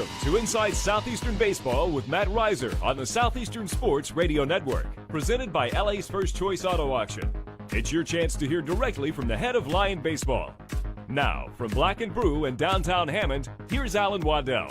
Welcome to Inside Southeastern Baseball with Matt Reiser on the Southeastern Sports Radio Network, presented by LA's First Choice Auto Auction. It's your chance to hear directly from the head of Lion Baseball. Now, from Black and Brew in downtown Hammond, here's Alan Waddell.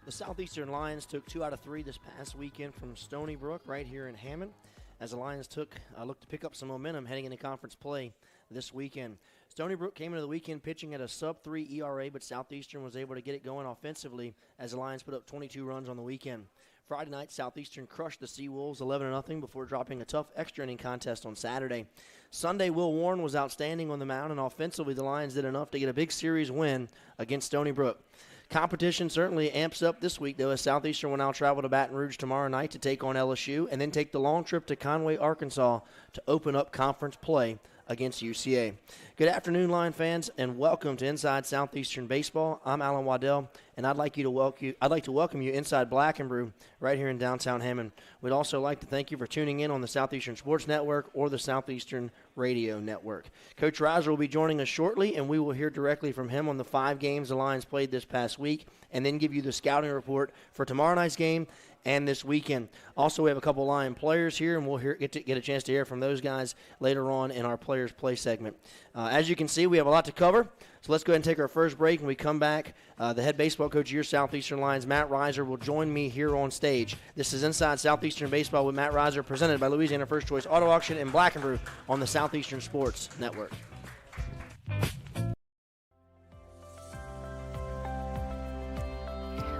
The Southeastern Lions took 2 out of 3 this past weekend from Stony Brook right here in Hammond, as the Lions looked to pick up some momentum heading into conference play this weekend. Stony Brook came into the weekend pitching at a sub-3 ERA, but Southeastern was able to get it going offensively as the Lions put up 22 runs on the weekend. Friday night, Southeastern crushed the Seawolves 11-0 before dropping a tough extra inning contest on Saturday. Sunday, Will Warren was outstanding on the mound, and offensively the Lions did enough to get a big series win against Stony Brook. Competition certainly amps up this week, though, as Southeastern will now travel to Baton Rouge tomorrow night to take on LSU and then take the long trip to Conway, Arkansas to open up conference play against UCA. Good afternoon, Lion fans, and welcome to Inside Southeastern Baseball. I'm Alan Waddell, and I'd like to welcome you inside Black and Brew right here in downtown Hammond. We'd also like to thank you for tuning in on the Southeastern Sports Network or the Southeastern Radio Network. Coach Reiser will be joining us shortly, and we will hear directly from him on the 5 games the Lions played this past week, and then give you the scouting report for tomorrow night's game and this weekend. Also, we have a couple Lion players here, and we'll get a chance to hear from those guys later on in our Players Play segment. As you can see, we have a lot to cover, so let's go ahead and take our first break. When we come back, the head baseball coach of your Southeastern Lions, Matt Reiser, will join me here on stage. This is Inside Southeastern Baseball with Matt Reiser, presented by Louisiana First Choice Auto Auction and Black and Brew on the Southeastern Sports Network.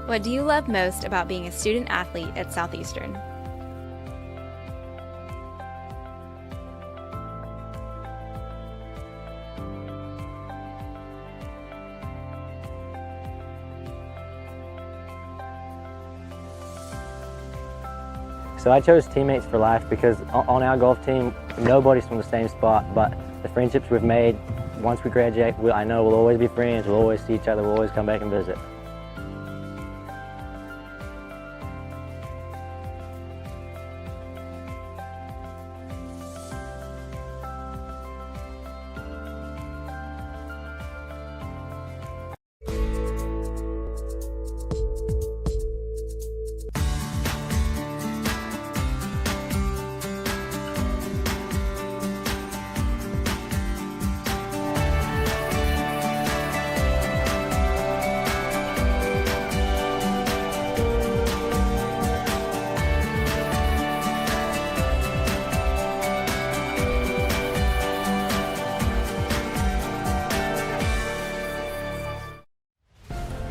What do you love most about being a student athlete at Southeastern? So I chose teammates for life because on our golf team, nobody's from the same spot, but the friendships we've made, once we graduate, I know we'll always be friends, we'll always see each other, we'll always come back and visit.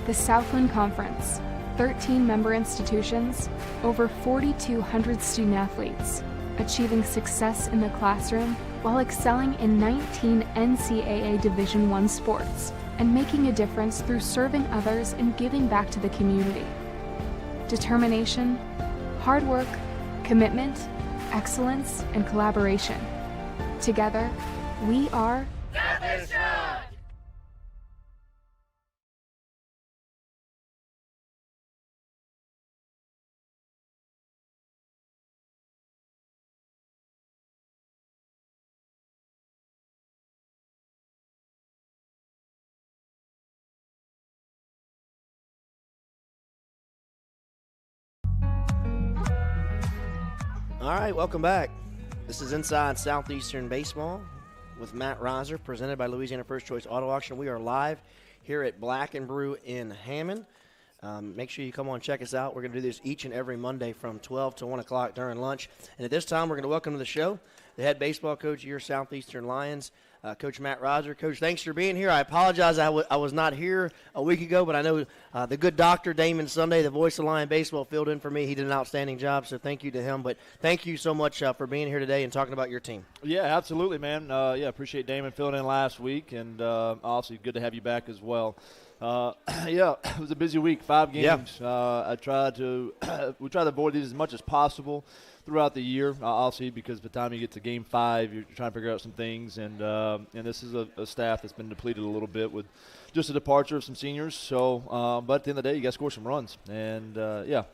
The Southland Conference, 13 member institutions, over 4,200 student athletes, achieving success in the classroom while excelling in 19 NCAA Division I sports and making a difference through serving others and giving back to the community. Determination, hard work, commitment, excellence, and collaboration. Together, we are Southeastern! All right, welcome back. This is Inside Southeastern Baseball with Matt Reiser, presented by Louisiana First Choice Auto Auction. We are live here at Black and Brew in Hammond. Make sure you come on and check us out. We're going to do this each and every Monday from 12 to 1 o'clock during lunch. And at this time, we're going to welcome to the show the head baseball coach of your Southeastern Lions, Coach Matt Reiser. Coach, thanks for being here. I apologize I was not here a week ago, but I know the good doctor, Damon Sunday, the voice of Lion Baseball, filled in for me. He did an outstanding job, so thank you to him. But thank you so much for being here today and talking about your team. Yeah, absolutely, man. Appreciate Damon filling in last week, and obviously good to have you back as well. It was a busy week, 5 games. We tried to avoid these as much as possible. throughout the year, obviously, because by the time you get to Game 5, you're trying to figure out some things. And this is a staff that's been depleted a little bit with just the departure of some seniors. So, but at the end of the day, you got to score some runs. And,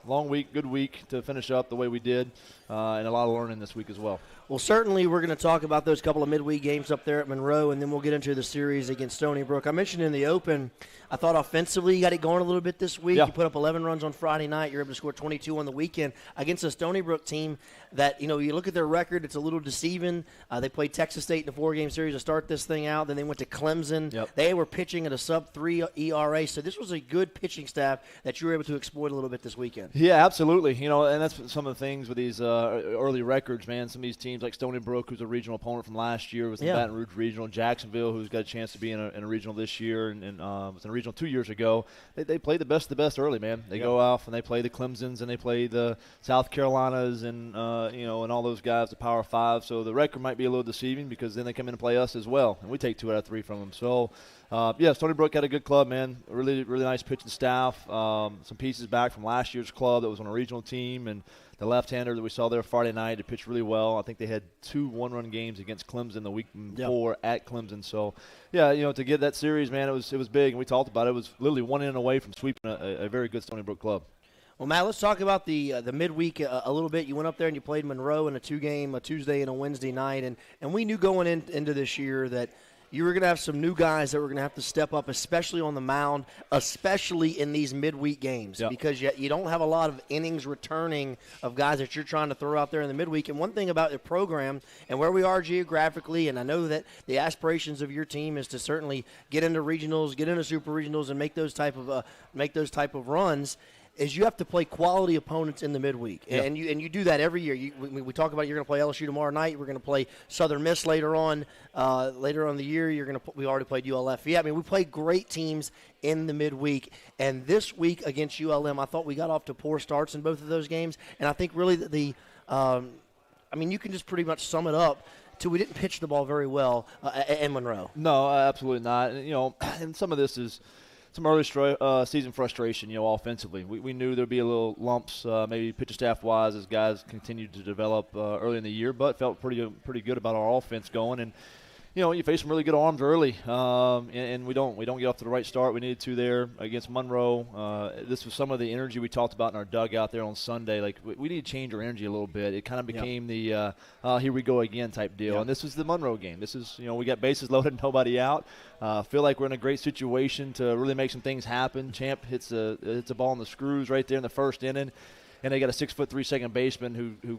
long week, good week to finish up the way we did, and a lot of learning this week as well. Well, certainly we're going to talk about those couple of midweek games up there at Monroe, and then we'll get into the series against Stony Brook. I mentioned in the open, I thought offensively you got it going a little bit this week. Yeah. You put up 11 runs on Friday night. You're able to score 22 on the weekend against a Stony Brook team that, you look at their record, it's a little deceiving. They played Texas State in a 4-game series to start this thing out. Then they went to Clemson. Yep. They were pitching at a sub-3 ERA. So this was a good pitching staff that you were able to exploit a little bit this weekend. Yeah, absolutely. And that's some of the things with these early records, man. Some of these teams like Stony Brook, who's a regional opponent from last year, was in Baton Rouge Regional. Jacksonville, who's got a chance to be in a regional this year and was in a regional 2 years ago. They play the best of the best early, man. They go off and they play the Clemsons and they play the South Carolinas and and all those guys, the Power 5. So the record might be a little deceiving because then they come in and play us as well, and we take 2 out of 3 from them. So, Stony Brook had a good club, man. Really, really nice pitching staff. Some pieces back from last year's club that was on a regional team, and the left-hander that we saw there Friday night, it pitched really well. I think they had 2 one-run games against Clemson the week before at Clemson. So, to get that series, man, it was big, and we talked about it. It was literally 1 inning away from sweeping a very good Stony Brook club. Well, Matt, let's talk about the midweek a little bit. You went up there and you played Monroe in a 2-game, a Tuesday and a Wednesday night, and we knew going into this year that you were going to have some new guys that were going to have to step up, especially on the mound, especially in these midweek games, because you don't have a lot of innings returning of guys that you're trying to throw out there in the midweek. And one thing about the program and where we are geographically, and I know that the aspirations of your team is to certainly get into regionals, get into super regionals, and make those type of runs, is you have to play quality opponents in the midweek. And you do that every year. We talk about you're going to play LSU tomorrow night. We're going to play Southern Miss later on in the year. We already played ULF. Yeah, I mean, we played great teams in the midweek. And this week against ULM, I thought we got off to poor starts in both of those games. And I think really you can just pretty much sum it up to we didn't pitch the ball very well in Monroe. No, absolutely not. And some of this is some early season frustration, offensively. We knew there'd be a little lumps, maybe pitcher staff-wise, as guys continued to develop early in the year, but felt pretty good about our offense going. And you face some really good arms early, and we don't get off to the right start. We needed to there against Monroe. This was some of the energy we talked about in our dugout there on Sunday. Like we need to change our energy a little bit. It kind of became the here we go again type deal. And this was the Monroe game. This is we got bases loaded, nobody out. Feel like we're in a great situation to really make some things happen. Champ hits a ball in the screws right there in the first inning. And they got a 6'3" second baseman who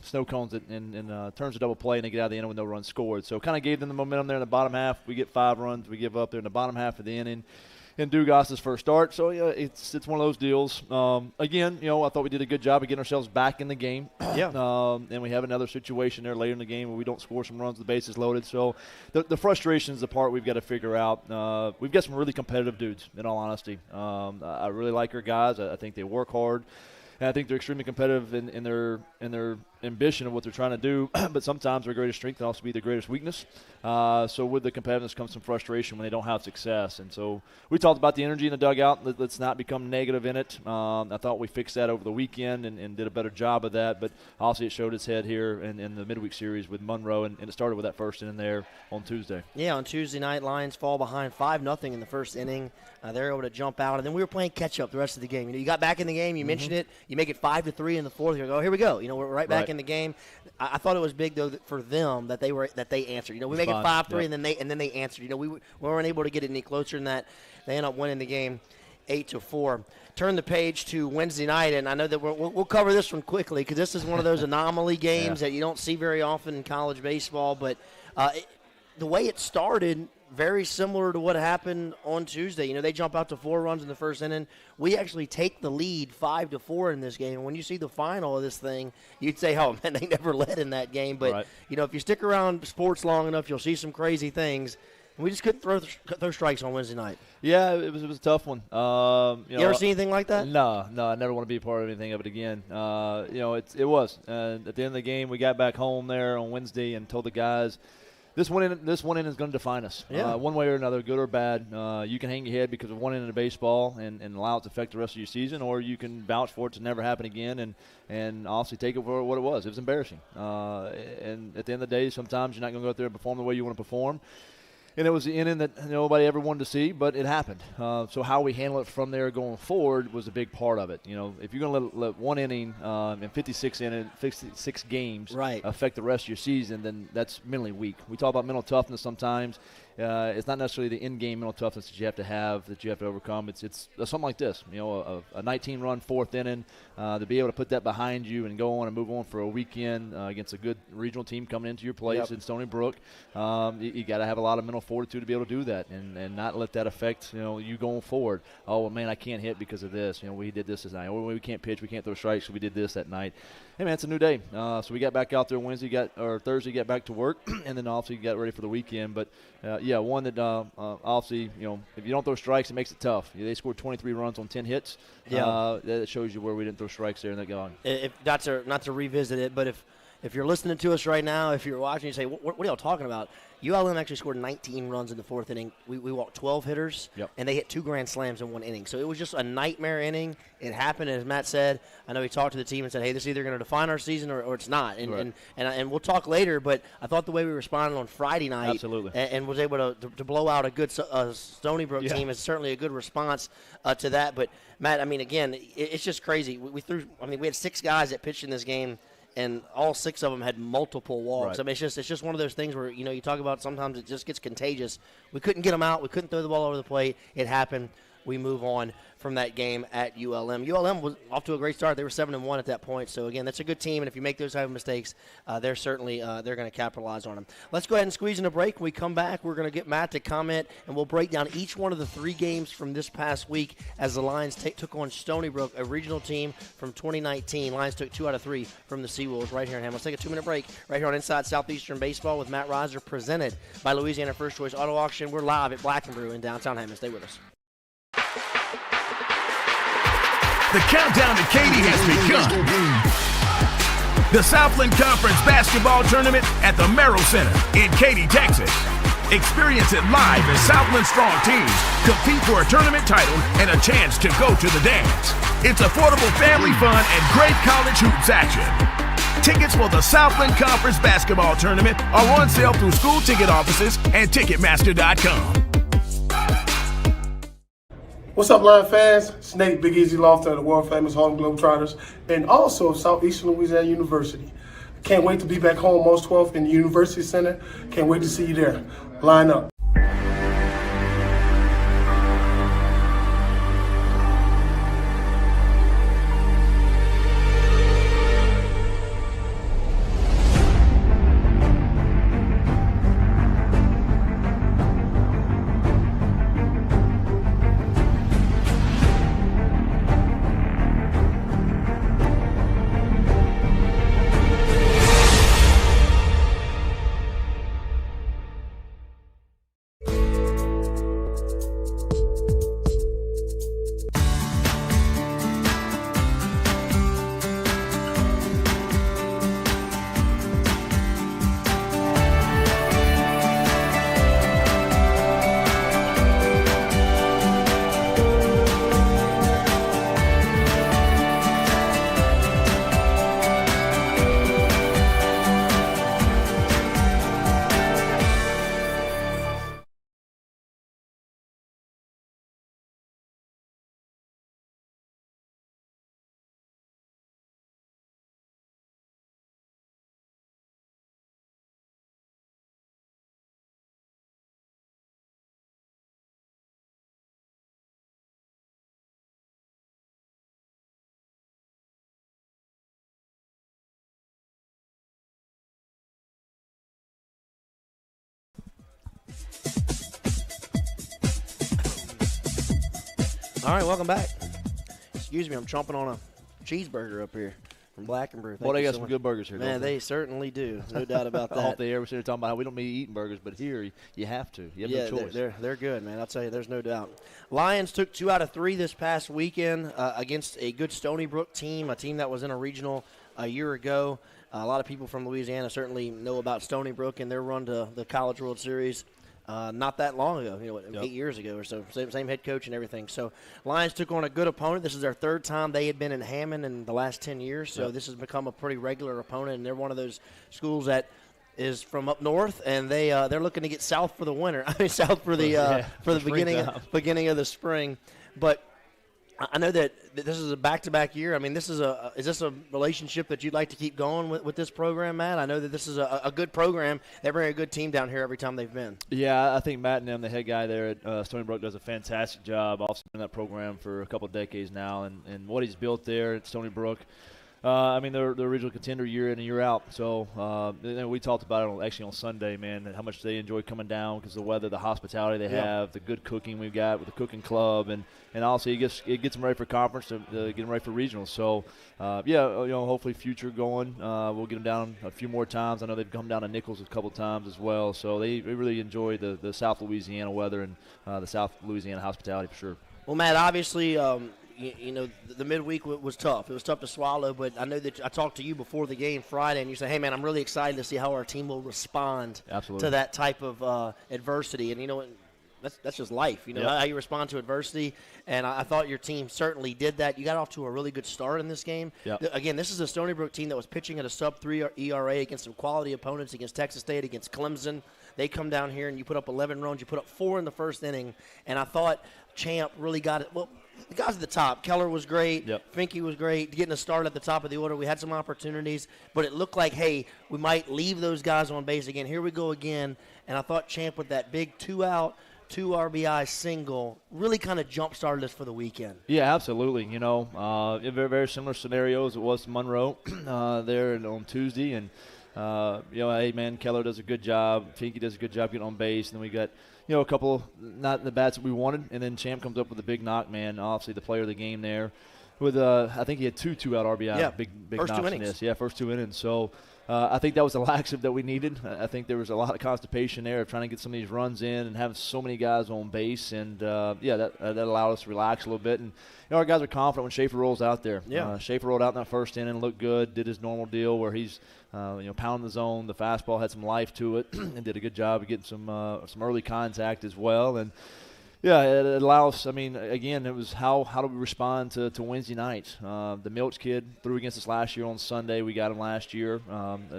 snow cones it and turns a double play, and they get out of the inning with no runs scored. So kind of gave them the momentum there in the bottom half. We get 5 runs. We give up there in the bottom half of the inning. In Dugas's first start. So, it's one of those deals. Again, I thought we did a good job of getting ourselves back in the game. And we have another situation there later in the game where we don't score some runs with the bases loaded. So, the frustration is the part we've got to figure out. We've got some really competitive dudes, in all honesty. I really like our guys. I think they work hard. And I think they're extremely competitive in their ambition of what they're trying to do. But sometimes their greatest strength can also be their greatest weakness. So with the competitiveness comes some frustration when they don't have success. And so we talked about the energy in the dugout. Let's not become negative in it. I thought we fixed that over the weekend and did a better job of that. But obviously it showed its head here in the midweek series with Monroe. And it started with that first inning there on Tuesday. Yeah, on Tuesday night, Lions fall behind 5-0 in the first inning. They're able to jump out. And then we were playing catch-up the rest of the game. You got back in the game. You mentioned it. You make it 5-3 in the fourth. You go, oh, here we go. We're right back in the game. I thought it was big though for them that they answered. We make it 5-3 and then they answered. We weren't able to get it any closer than that. They end up winning the game 8-4. Turn the page to Wednesday night, and I know that we'll cover this one quickly because this is one of those anomaly games that you don't see very often in college baseball. But the way it started, very similar to what happened on Tuesday. They jump out to 4 runs in the first inning. We actually take the lead 5-4 in this game. And when you see the final of this thing, you'd say, oh, man, they never led in that game. But, if you stick around sports long enough, you'll see some crazy things. And we just couldn't throw strikes on Wednesday night. Yeah, it was a tough one. You ever see anything like that? No, I never want to be a part of anything of it again. It was. At the end of the game, we got back home there on Wednesday and told the guys, This one inning is going to define us, one way or another, good or bad. You can hang your head because of one inning of baseball and allow it to affect the rest of your season, or you can vouch for it to never happen again and honestly take it for what it was. It was embarrassing. And at the end of the day, sometimes you're not going to go out there and perform the way you want to perform. And it was the inning that nobody ever wanted to see, but it happened. So how we handle it from there going forward was a big part of it. If you're going to let one inning in 56 games affect the rest of your season, then that's mentally weak. We talk about mental toughness sometimes. It's not necessarily the in-game mental toughness that you have to overcome. It's something like this, a 19-run fourth inning, to be able to put that behind you and go on and move on for a weekend against a good regional team coming into your place in Stony Brook. You got to have a lot of mental fortitude to be able to do that and not let that affect you going forward. Oh, well, man, I can't hit because of this. We did this night. Or we can't pitch, we can't throw strikes, so we did this that night. Hey, man, it's a new day. So we got back out there Thursday, got back to work, and then obviously got ready for the weekend. But one that obviously, if you don't throw strikes, it makes it tough. They scored 23 runs on 10 hits. That shows you where we didn't throw strikes there and they're gone. Not to revisit it, but if you're listening to us right now, if you're watching, you say, what are y'all talking about? ULM actually scored 19 runs in the fourth inning. We walked 12 hitters, and they hit 2 grand slams in one inning. So it was just a nightmare inning. It happened, as Matt said. I know he talked to the team and said, hey, this is either going to define our season or it's not. And we'll talk later, but I thought the way we responded on Friday night and was able to blow out a good Stony Brook team is certainly a good response to that. But, Matt, I mean, again, it's just crazy. We had 6 guys that pitched in this game, and all 6 of them had multiple walks. I mean, it's just one of those things where, you talk about sometimes it just gets contagious. We couldn't get them out. We couldn't throw the ball over the plate. It happened. We move on from that game at ULM. ULM was off to a great start. They were 7-1 at that point. So, again, that's a good team, and if you make those type of mistakes, they're certainly they're going to capitalize on them. Let's go ahead and squeeze in a break. When we come back, we're going to get Matt to comment, and we'll break down each one of the 3 games from this past week as the Lions took on Stony Brook, a regional team from 2019. Lions took 2 out of 3 from the Seawolves right here in Hammond. Let's take a 2-minute break right here on Inside Southeastern Baseball with Matt Reiser, presented by Louisiana First Choice Auto Auction. We're live at Black & Brew in downtown Hammond. Stay with us. The countdown to Katy has begun. The Southland Conference Basketball Tournament at the Merrill Center in Katy, Texas. Experience it live as Southland strong teams compete for a tournament title and a chance to go to the dance. It's affordable family fun and great college hoops action. Tickets for the Southland Conference Basketball Tournament are on sale through school ticket offices and Ticketmaster.com. What's up, Lion fans? Snake, Big Easy Lofton of the world-famous Harlem Globetrotters, and also Southeastern Louisiana University. Can't wait to be back home March 12th in the University Center. Can't wait to see you there. Line up. All right, welcome back. Excuse me, I'm chomping on a cheeseburger up here from Black & Brew. Well, they got some good burgers here. Man, they certainly do. No doubt about that. Off the air, we're sitting talking about how we don't be eating burgers, but here you have to. You have no choice. They're good, man. I'll tell you, there's no doubt. Lions took 2 out of 3 this past weekend against a good Stony Brook team, a team that was in a regional a year ago. A lot of people from Louisiana certainly know about Stony Brook and their run to the College World Series. Not that long ago, 8 years ago or so. Same head coach and everything. So Lions took on a good opponent. This is their third time they had been in Hammond in the last 10 years. So this has become a pretty regular opponent, and they're one of those schools that is from up north, and they're looking to get south for the winter. I mean, south for the beginning of the spring. But I know that this is a back-to-back year. I mean, is this a relationship that you'd like to keep going with this program, Matt? I know that this is a good program. They bring a good team down here every time they've been. Yeah, I think Matt and them, the head guy there at Stony Brook, does a fantastic job. Also in that program for a couple of decades now, and what he's built there at Stony Brook. I mean, they're the original contender year in and year out. So we talked about it actually on Sunday, man, how much they enjoy coming down because of the weather, the hospitality they have, the good cooking we've got with the cooking club, and also it gets them ready for conference, to get them ready for regionals. So, hopefully future going. We'll get them down a few more times. I know they've come down to Nichols a couple times as well. So they really enjoy the South Louisiana weather and the South Louisiana hospitality for sure. Well, Matt, obviously the midweek was tough. It was tough to swallow, but I know that I talked to you before the game Friday, and you said, hey, man, I'm really excited to see how our team will respond to that type of adversity. And, that's just life, how you respond to adversity. And I thought your team certainly did that. You got off to a really good start in this game. Yep. Again, this is a Stony Brook team that was pitching at a sub-3 ERA against some quality opponents, against Texas State, against Clemson. They come down here, and you put up 11 runs. You put up 4 in the first inning. And I thought Champ really got it. Well, the guys at the top, Keller was great. Yep. Finke was great. Getting a start at the top of the order. We had some opportunities, but it looked like, hey, we might leave those guys on base again. Here we go again. And I thought Champ with that big 2-out, 2 RBI single really kind of jump-started us for the weekend. Yeah, absolutely. Very, very similar scenario as it was to Monroe there on Tuesday. And, hey, man, Keller does a good job. Finke does a good job getting on base. And then we got – a couple not the bats that we wanted, and then Champ comes up with a big knock, man. Obviously, the player of the game there. With I think he had 2 2-out RBI. Yeah, big first knocks 2 innings. in this. Yeah, first 2 innings. So I think that was the laxative that we needed. I think there was a lot of constipation there of trying to get some of these runs in and having so many guys on base, and that allowed us to relax a little bit. And our guys are confident when Schaefer rolls out there. Yeah, Schaefer rolled out in that first inning, looked good, did his normal deal where he's pounding the zone. The fastball had some life to it, and did a good job of getting some early contact as well. And yeah, it allows. I mean, again, it was how do we respond to Wednesday night? The Milch kid threw against us last year on Sunday. We got him last year,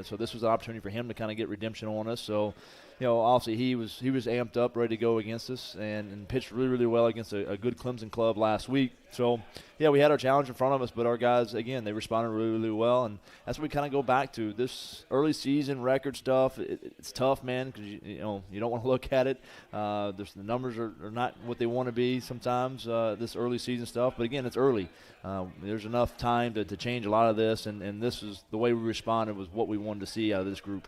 so this was an opportunity for him to kind of get redemption on us. So, obviously he was amped up, ready to go against us, and pitched really, really well against a good Clemson club last week. So, yeah, we had our challenge in front of us, but our guys, again, they responded really, really well, and that's what we kind of go back to. This early season record stuff, it's tough, man, because you don't want to look at it. The numbers are not what they want to be sometimes, this early season stuff, but again, it's early. There's enough time to change a lot of this, and this is the way we responded was what we wanted to see out of this group.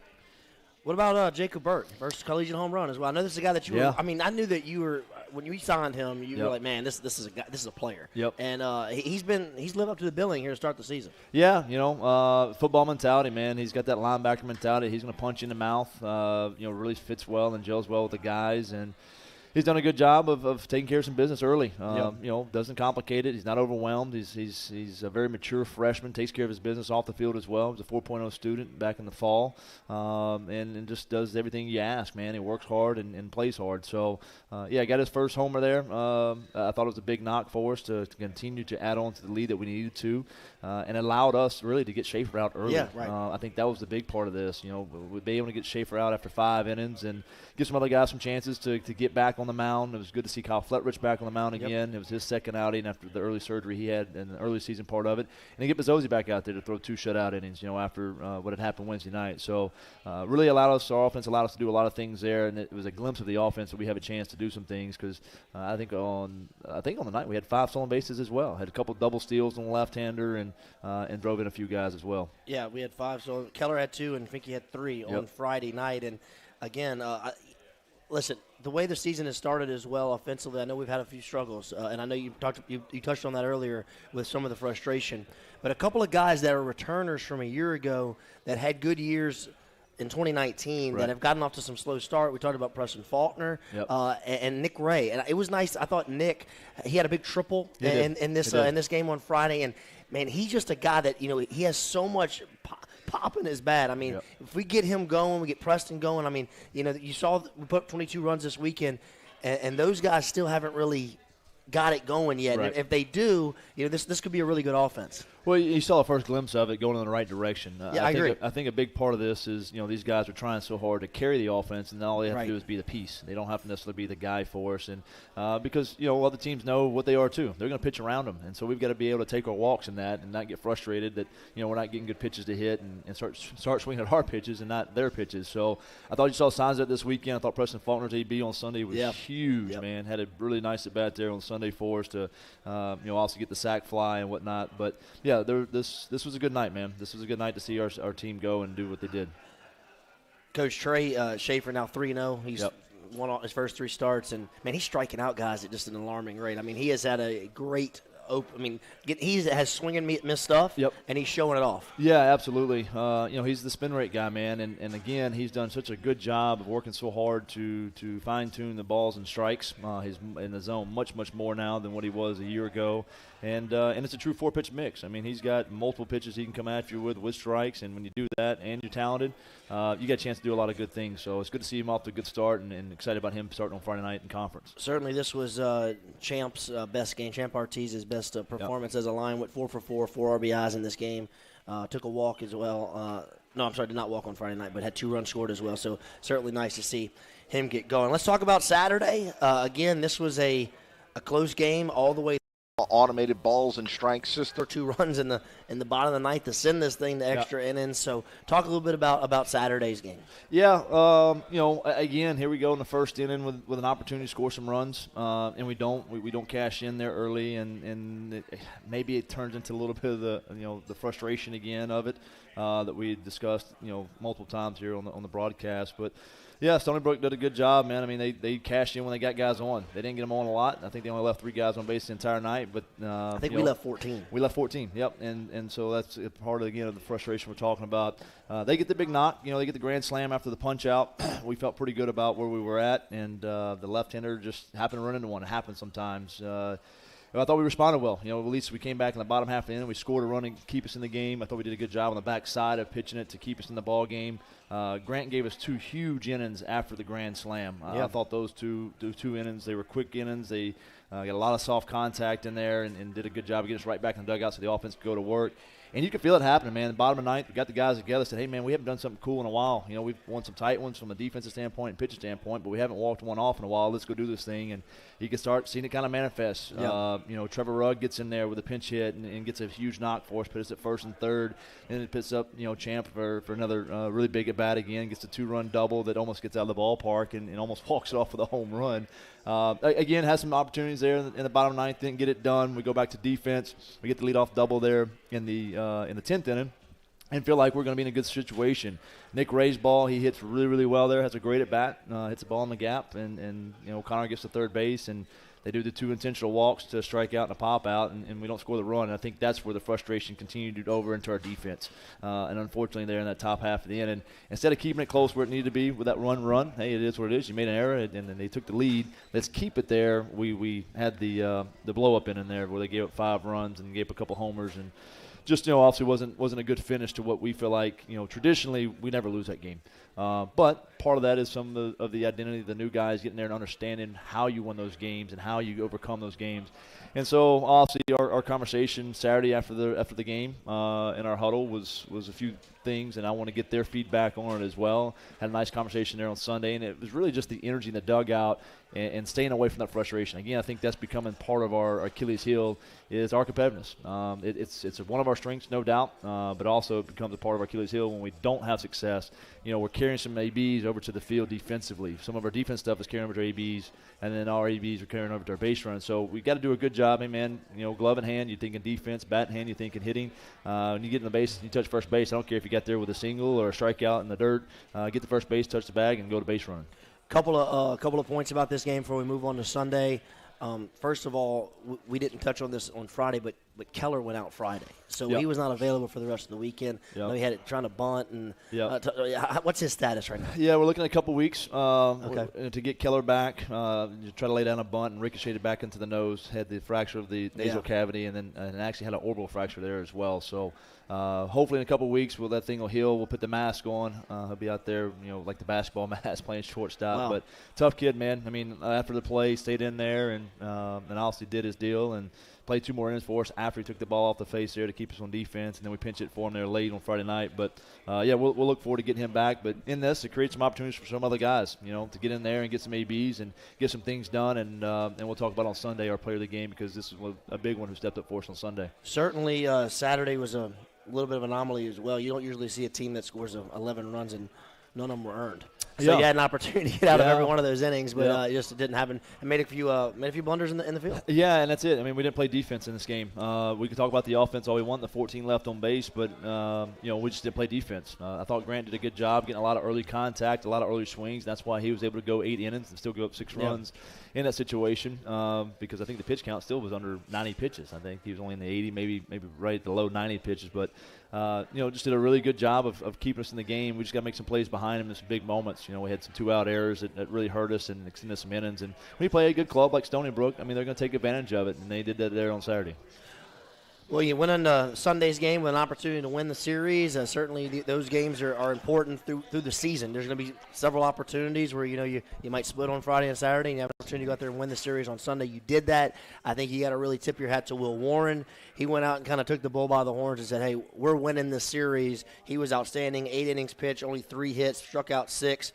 What about Jacob Burke versus collegiate home run as well? I know this is a guy that you were. I mean, I knew that you were when you signed him. You were like, man, this is a guy, this is a player. Yep. And he's lived up to the billing here to start the season. Yeah, football mentality, man. He's got that linebacker mentality. He's going to punch you in the mouth. Really fits well and gels well with the guys, and he's done a good job of taking care of some business early. Doesn't complicate it. He's not overwhelmed. He's a very mature freshman. Takes care of his business off the field as well. He's a 4.0 student back in the fall, and just does everything you ask, man. He works hard and plays hard. So, got his first homer there. I thought it was a big knock for us to continue to add on to the lead that we needed to, and allowed us really to get Schaefer out early. Yeah, right. I think that was the big part of this. We'd be able to get Schaefer out after 5 innings and give some other guys some chances to get back on the mound. It was good to see Kyle Fletrich back on the mound again. It was his second outing after the early surgery he had in the early season part of it. And to get Bezzosi back out there to throw 2 shutout innings, after what had happened Wednesday night. So really our offense allowed us to do a lot of things there, and it was a glimpse of the offense that we have a chance to do some things because I think on the night we had 5 stolen bases as well. Had a couple double steals on the left-hander and drove in a few guys as well. Yeah, we had 5. So Keller had 2 and Finke had 3 on Friday night. And again, listen, the way the season has started as well offensively, I know we've had a few struggles, and I know you touched on that earlier with some of the frustration. But a couple of guys that are returners from a year ago that had good years in 2019 that have gotten off to some slow start. We talked about Preston Faulkner and Nick Ray, and it was nice. I thought Nick, he had a big triple in this game on Friday, and man, he's just a guy that he has so much popping is bad. I mean, if we get him going, we get Preston going. I mean, you saw we put up 22 runs this weekend, and those guys still haven't really got it going yet. Right. And if they do, this could be a really good offense. Well, you saw the first glimpse of it going in the right direction. I agree. I think a big part of this is, these guys are trying so hard to carry the offense, and all they have to do is be the piece. They don't have to necessarily be the guy for us. And because, other teams know what they are too. They're going to pitch around them. And so we've got to be able to take our walks in that and not get frustrated that, we're not getting good pitches to hit and start swinging at our pitches and not their pitches. So I thought you saw signs of it this weekend. I thought Preston Faulkner's AB on Sunday was huge, man. Had a really nice at bat there on Sunday for us to, also get the sac fly and whatnot. But, yeah, this was a good night, man. This was a good night to see our team go and do what they did. Coach Trey Schaefer now 3-0. He's won his first 3 starts, and, man, he's striking out guys at just an alarming rate. I mean, he has had a great he has swing and miss stuff, and he's showing it off. Yeah, absolutely. He's the spin rate guy, man, and again, he's done such a good job of working so hard to fine-tune the balls and strikes. He's in the zone much more now than what he was a year ago, and it's a true 4-pitch mix. I mean, he's got multiple pitches he can come at you with strikes, and when you do that and you're talented, you get a chance to do a lot of good things. So it's good to see him off to a good start, and excited about him starting on Friday night in conference. Certainly, this was Champ's best game. Champ Ortiz's best performance as a line. Went 4 for 4, 4 RBIs in this game. Took a walk as well. No, I'm sorry, did not walk on Friday night, but had 2 runs scored as well. So certainly nice to see him get going. Let's talk about Saturday. Again, this was a close game all the way. Automated balls and strike system. 2 runs in the bottom of the ninth to send this thing to extra innings. So talk a little bit about Saturday's game. Yeah, again, here we go in the first inning with an opportunity to score some runs, and we don't cash in there early, and maybe it turns into a little bit of the frustration again of it that we discussed multiple times here on the broadcast, but. Yeah, Stony Brook did a good job, man. I mean, they cashed in when they got guys on. They didn't get them on a lot. I think they only left 3 guys on base the entire night. But I think we left 14. We left 14, yep. And so that's part of, the frustration we're talking about. They get the big knock. They get the grand slam after the punch-out. We felt pretty good about where we were at, and the left-hander just happened to run into one. It happens sometimes. I thought we responded well. At least we came back in the bottom half of the inning. We scored a run and keep us in the game. I thought we did a good job on the back side of pitching it to keep us in the ball game. Grant gave us 2 huge innings after the grand slam. I thought those two innings, they were quick innings. They got a lot of soft contact in there and did a good job of getting us right back in the dugout so the offense could go to work. And you could feel it happening, man. The bottom of the ninth, we got the guys together, said, hey, man, we haven't done something cool in a while. We've won some tight ones from a defensive standpoint and pitching standpoint, but we haven't walked one off in a while. Let's go do this thing. And you can start seeing it kind of manifest. Trevor Rugg gets in there with a pinch hit and gets a huge knock for us, puts us at first and third. And it puts up, Champ for another really big at bat again, gets a 2-run double that almost gets out of the ballpark and almost walks it off with a home run. Again, has some opportunities there in the bottom ninth, didn't get it done. We go back to defense. We get the leadoff double there in the 10th inning and feel like we're going to be in a good situation. Nick Ray's ball, he hits really, really well there, has a great at bat, hits the ball in the gap, and Connor gets to third base, and they do the 2 intentional walks to strike out and a pop out, and we don't score the run. And I think that's where the frustration continued over into our defense. And unfortunately, there in that top half of the inning, instead of keeping it close where it needed to be with that run, hey, it is what it is. You made an error, and then they took the lead. Let's keep it there. We had the blow-up inning there where they gave up 5 runs and gave up a couple homers, and just obviously wasn't a good finish to what we feel like. Traditionally we never lose that game. But part of that is some of the identity of the new guys getting there and understanding how you win those games and how you overcome those games. And so obviously our conversation Saturday after the game in our huddle was a few things, and I want to get their feedback on it as well. Had a nice conversation there on Sunday, and it was really just the energy in the dugout and staying away from that frustration. Again, I think that's becoming part of our Achilles heel is our competitiveness. It's one of our strengths, no doubt, but also it becomes a part of our Achilles heel when we don't have success. We're carrying some ABs over to the field defensively. Some of our defense stuff is carrying over to ABs, and then our ABs are carrying over to our base run. So we got to do a good job, man. Glove in hand, you're thinking defense, bat in hand, you're thinking hitting. When you get in the base, you touch first base. I don't care if you got there with a single or a strikeout in the dirt. Get to first base, touch the bag, and go to base run. Couple of points about this game before we move on to Sunday. First of all, we didn't touch on this on Friday, but but Keller went out Friday, so Yep. he was not available for the rest of the weekend. Yep. I know he had it trying to bunt, and Yep. What's his status right now? Yeah, we're looking at a couple weeks Okay. to get Keller back, try to lay down a bunt and ricochet it back into the nose, had the fracture of the nasal cavity, and then actually had an orbital fracture there as well. So hopefully in a couple weeks that thing will heal. We'll put the mask on. He'll be out there, like the basketball mask, playing shortstop. Wow. But tough kid, man. I mean, after the play, stayed in there and obviously did his deal and played 2 more innings for us after he took the ball off the face there to keep us on defense, and then we pinch it for him there late on Friday night. But, we'll look forward to getting him back. But in this, it creates some opportunities for some other guys, to get in there and get some ABs and get some things done. And we'll talk about on Sunday our player of the game, because this is a big one who stepped up for us on Sunday. Certainly, Saturday was a little bit of an anomaly as well. You don't usually see a team that scores 11 runs and none of them were earned. So you had an opportunity to get out of every one of those innings, but it just didn't happen. And made a few blunders in the field. Yeah, and that's it. I mean, we didn't play defense in this game. We could talk about the offense all we want, the 14 left on base, but we just didn't play defense. I thought Grant did a good job getting a lot of early contact, a lot of early swings. That's why he was able to go 8 innings and still go up 6 runs in that situation, because I think the pitch count still was under 90 pitches. I think he was only in the 80, maybe right at the low 90 pitches, but just did a really good job of keeping us in the game. We just got to make some plays behind him in some big moments. We had some 2-out errors that really hurt us and extended some innings. And when you play a good club like Stony Brook, I mean, they're going to take advantage of it, and they did that there on Saturday. Well, you went into Sunday's game with an opportunity to win the series. Certainly, those games are important through the season. There's going to be several opportunities where you might split on Friday and Saturday, and you have an opportunity to go out there and win the series on Sunday. You did that. I think you got to really tip your hat to Will Warren. He went out and kind of took the bull by the horns and said, "Hey, we're winning this series." He was outstanding. 8 innings pitched, only 3 hits, struck out 6.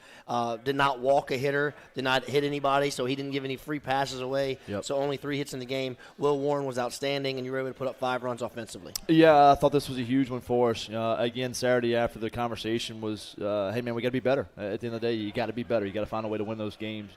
Did not walk a hitter, did not hit anybody, so he didn't give any free passes away. Yep. So only 3 hits in the game. Will Warren was outstanding, and you were able to put up 5 runs offensively. Yeah, I thought this was a huge one for us. Again, Saturday after the conversation was, hey, man, we got to be better. At the end of the day, you got to be better. You got to find a way to win those games.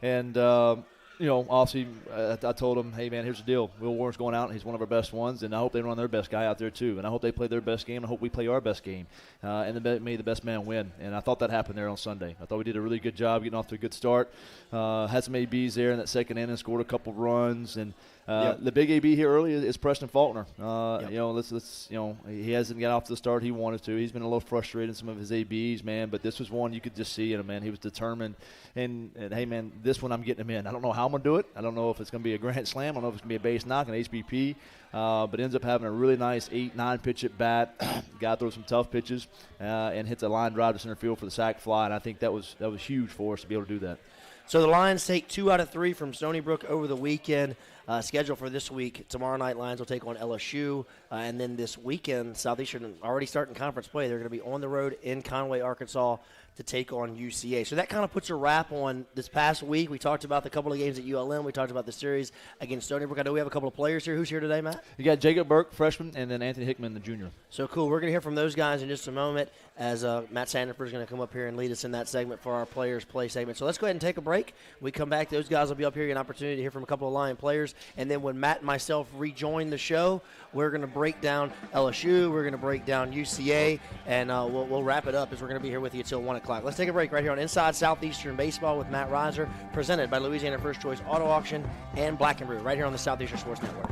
And, obviously, I told him, hey, man, here's the deal. Will Warren's going out, and he's one of our best ones, and I hope they run their best guy out there too. And I hope they play their best game, and I hope we play our best game. And then may the best man win. And I thought that happened there on Sunday. I thought we did a really good job getting off to a good start. Had some ABs there in that second inning, scored a couple runs, and the big AB here early is Preston Faulkner. He hasn't got off to the start he wanted to. He's been a little frustrated in some of his ABs, man, but this was one you could just see in him, man. He was determined. And hey, man, this one I'm getting him in. I don't know how I'm going to do it. I don't know if it's going to be a grand slam. I don't know if it's going to be a base knock, an HBP, but ends up having a really nice 8-9 pitch at bat. Guy throws some tough pitches and hits a line drive to center field for the sac fly, and I think that was huge for us to be able to do that. So the Lions take 2 out of 3 from Stony Brook over the weekend. Schedule for this week, tomorrow night Lions will take on LSU. And then this weekend, Southeastern already starting conference play. They're going to be on the road in Conway, Arkansas to take on UCA. So that kind of puts a wrap on this past week. We talked about the couple of games at ULM. We talked about the series against Stony Brook. I know we have a couple of players here. Who's here today, Matt? You got Jacob Burke, freshman, and then Anthony Hickman, the junior. So cool. We're going to hear from those guys in just a moment as Matt Sandiford is going to come up here and lead us in that segment for our Players Play segment. So let's go ahead and take a break. When we come back, those guys will be up here, an opportunity to hear from a couple of Lion players. And then when Matt and myself rejoin the show, we're going to break down LSU. We're going to break down UCA. And we'll wrap it up as we're going to be here with you until 1 o'clock. Let's take a break right here on Inside Southeastern Baseball with Matt Reiser, presented by Louisiana First Choice Auto Auction and Black & Brew, right here on the Southeastern Sports Network.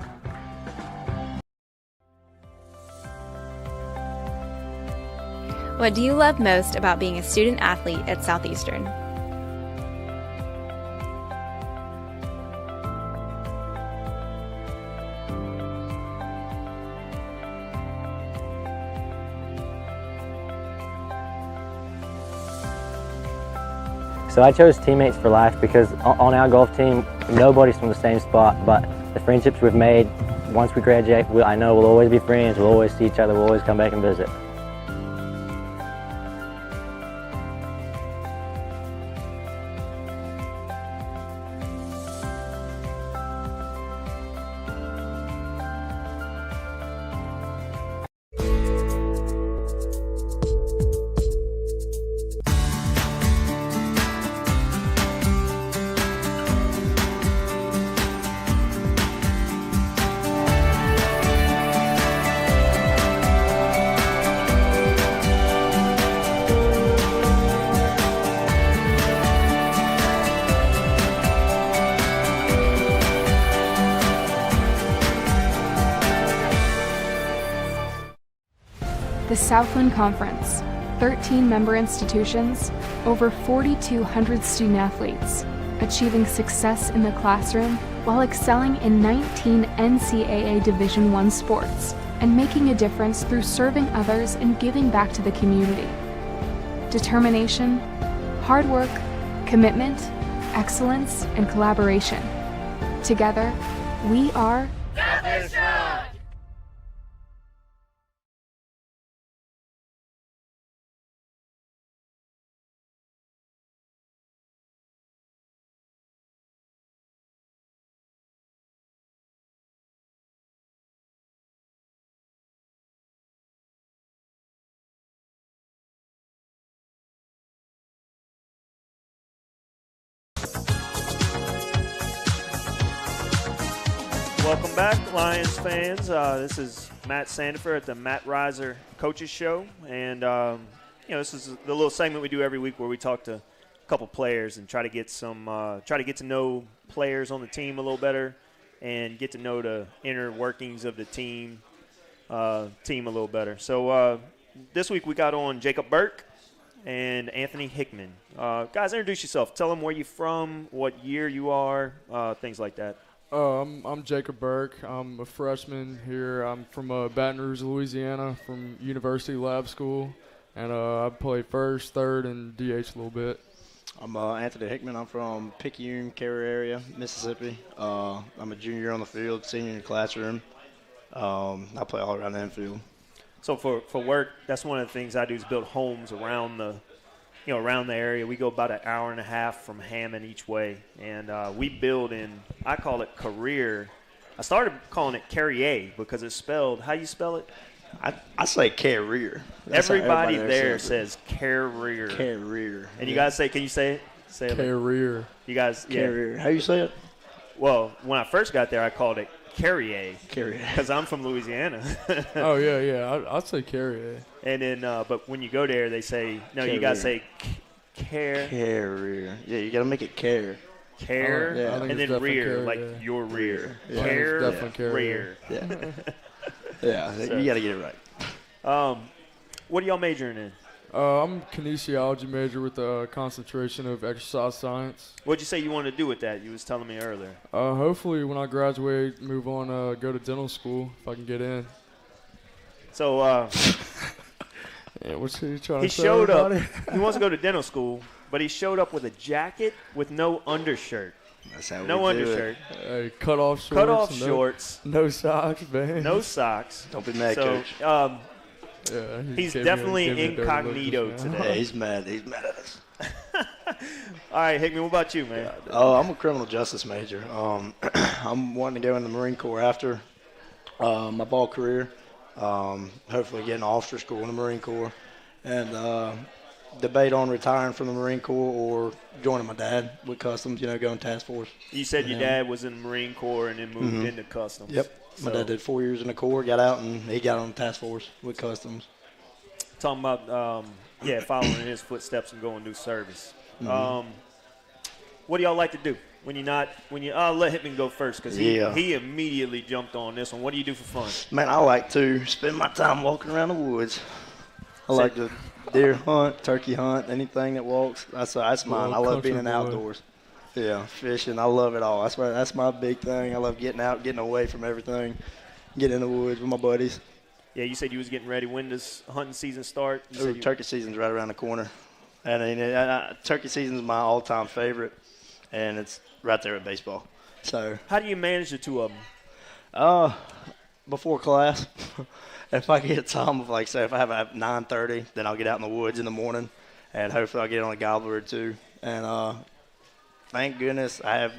What do you love most about being a student athlete at Southeastern? So I chose teammates for life because on our golf team, nobody's from the same spot, but the friendships we've made, once we graduate, I know we'll always be friends, we'll always see each other, we'll always come back and visit. The Southland Conference, 13 member institutions, over 4,200 student athletes, achieving success in the classroom while excelling in 19 NCAA Division I sports and making a difference through serving others and giving back to the community. Determination, hard work, commitment, excellence, and collaboration. Together, we are Southeastern! Welcome back, Lions fans. This is Matt Sandiford at the Matt Reiser Coaches Show, and this is the little segment we do every week where we talk to a couple players and try to get to know players on the team a little better, and get to know the inner workings of the team a little better. So this week we got on Jacob Burke and Anthony Hickman. Guys, introduce yourself. Tell them where you're from, what year you are, things like that. I'm Jacob Burke. I'm a freshman here. I'm from Baton Rouge, Louisiana, from University Lab School, and I play first, third, and DH a little bit. I'm Anthony Hickman. I'm from Picayune, Carroll area, Mississippi. I'm a junior on the field, senior in the classroom. I play all around the infield. So for work, that's one of the things I do is build homes around the area. We go about an hour and a half from Hammond each way, and we build in, I call it career. I started calling it Carrier because it's spelled, how you spell it? I say carrier. Everybody there says carrier. Carrier. And you guys say, can you say it? Say it. Carrier. You guys, yeah. Carrier. How you say it? Well, when I first got there, I called it Carrier. Carrier. Because I'm from Louisiana. Oh, yeah. I'd say Carrier. And then, but when you go there, they say, no, Carrier. you got to say care. Carrier. Yeah, you got to make it care. Care, Yeah. and then rear, care, like yeah. your rear. Yeah. Care, Definitely rear. Yeah. Yeah, So- you got to get it right. What are y'all majoring in? I'm a kinesiology major with a concentration of exercise science. What'd you say you wanted to do with that? You was telling me earlier. Hopefully when I graduate, move on, go to dental school if I can get in. So Yeah, what's he trying he to say showed up. about it? He wants to go to dental school, but he showed up with a jacket with no undershirt. That's how No we do undershirt. Hey, cut off shorts. Cut off no, shorts. No socks, man. No socks. Don't be mad, So Coach. Yeah, he's gave me definitely a dirty look incognito just now. Yeah, today. he's mad. He's mad at us. All right, Hickman, what about you, man? I'm a criminal justice major. I'm wanting to go in the Marine Corps after my ball career. Hopefully get an officer school in the Marine Corps. And debate on retiring from the Marine Corps or joining my dad with Customs, going task force. You said your dad was in the Marine Corps and then moved into Customs. Yep. My dad did 4 years in the Corps, got out, and he got on the task force with Customs. Talking about, following in his footsteps and going to do service. What do y'all like to do I'll let Hickman go first because he immediately jumped on this one. What do you do for fun? Man, I like to spend my time walking around the woods. I like to deer hunt, turkey hunt, anything that walks. That's mine. I love being in the outdoors. Yeah, fishing. I love it all. That's my big thing. I love getting out, getting away from everything, getting in the woods with my buddies. Yeah, you said you was getting ready. When does hunting season start? Turkey season's right around the corner. And turkey season's my all-time favorite, and it's right there at baseball. So how do you manage the two of them? Before class, if I get time of, like, say, if I have at 9:30, then I'll get out in the woods in the morning, and hopefully I'll get on a gobbler or two. And thank goodness I have,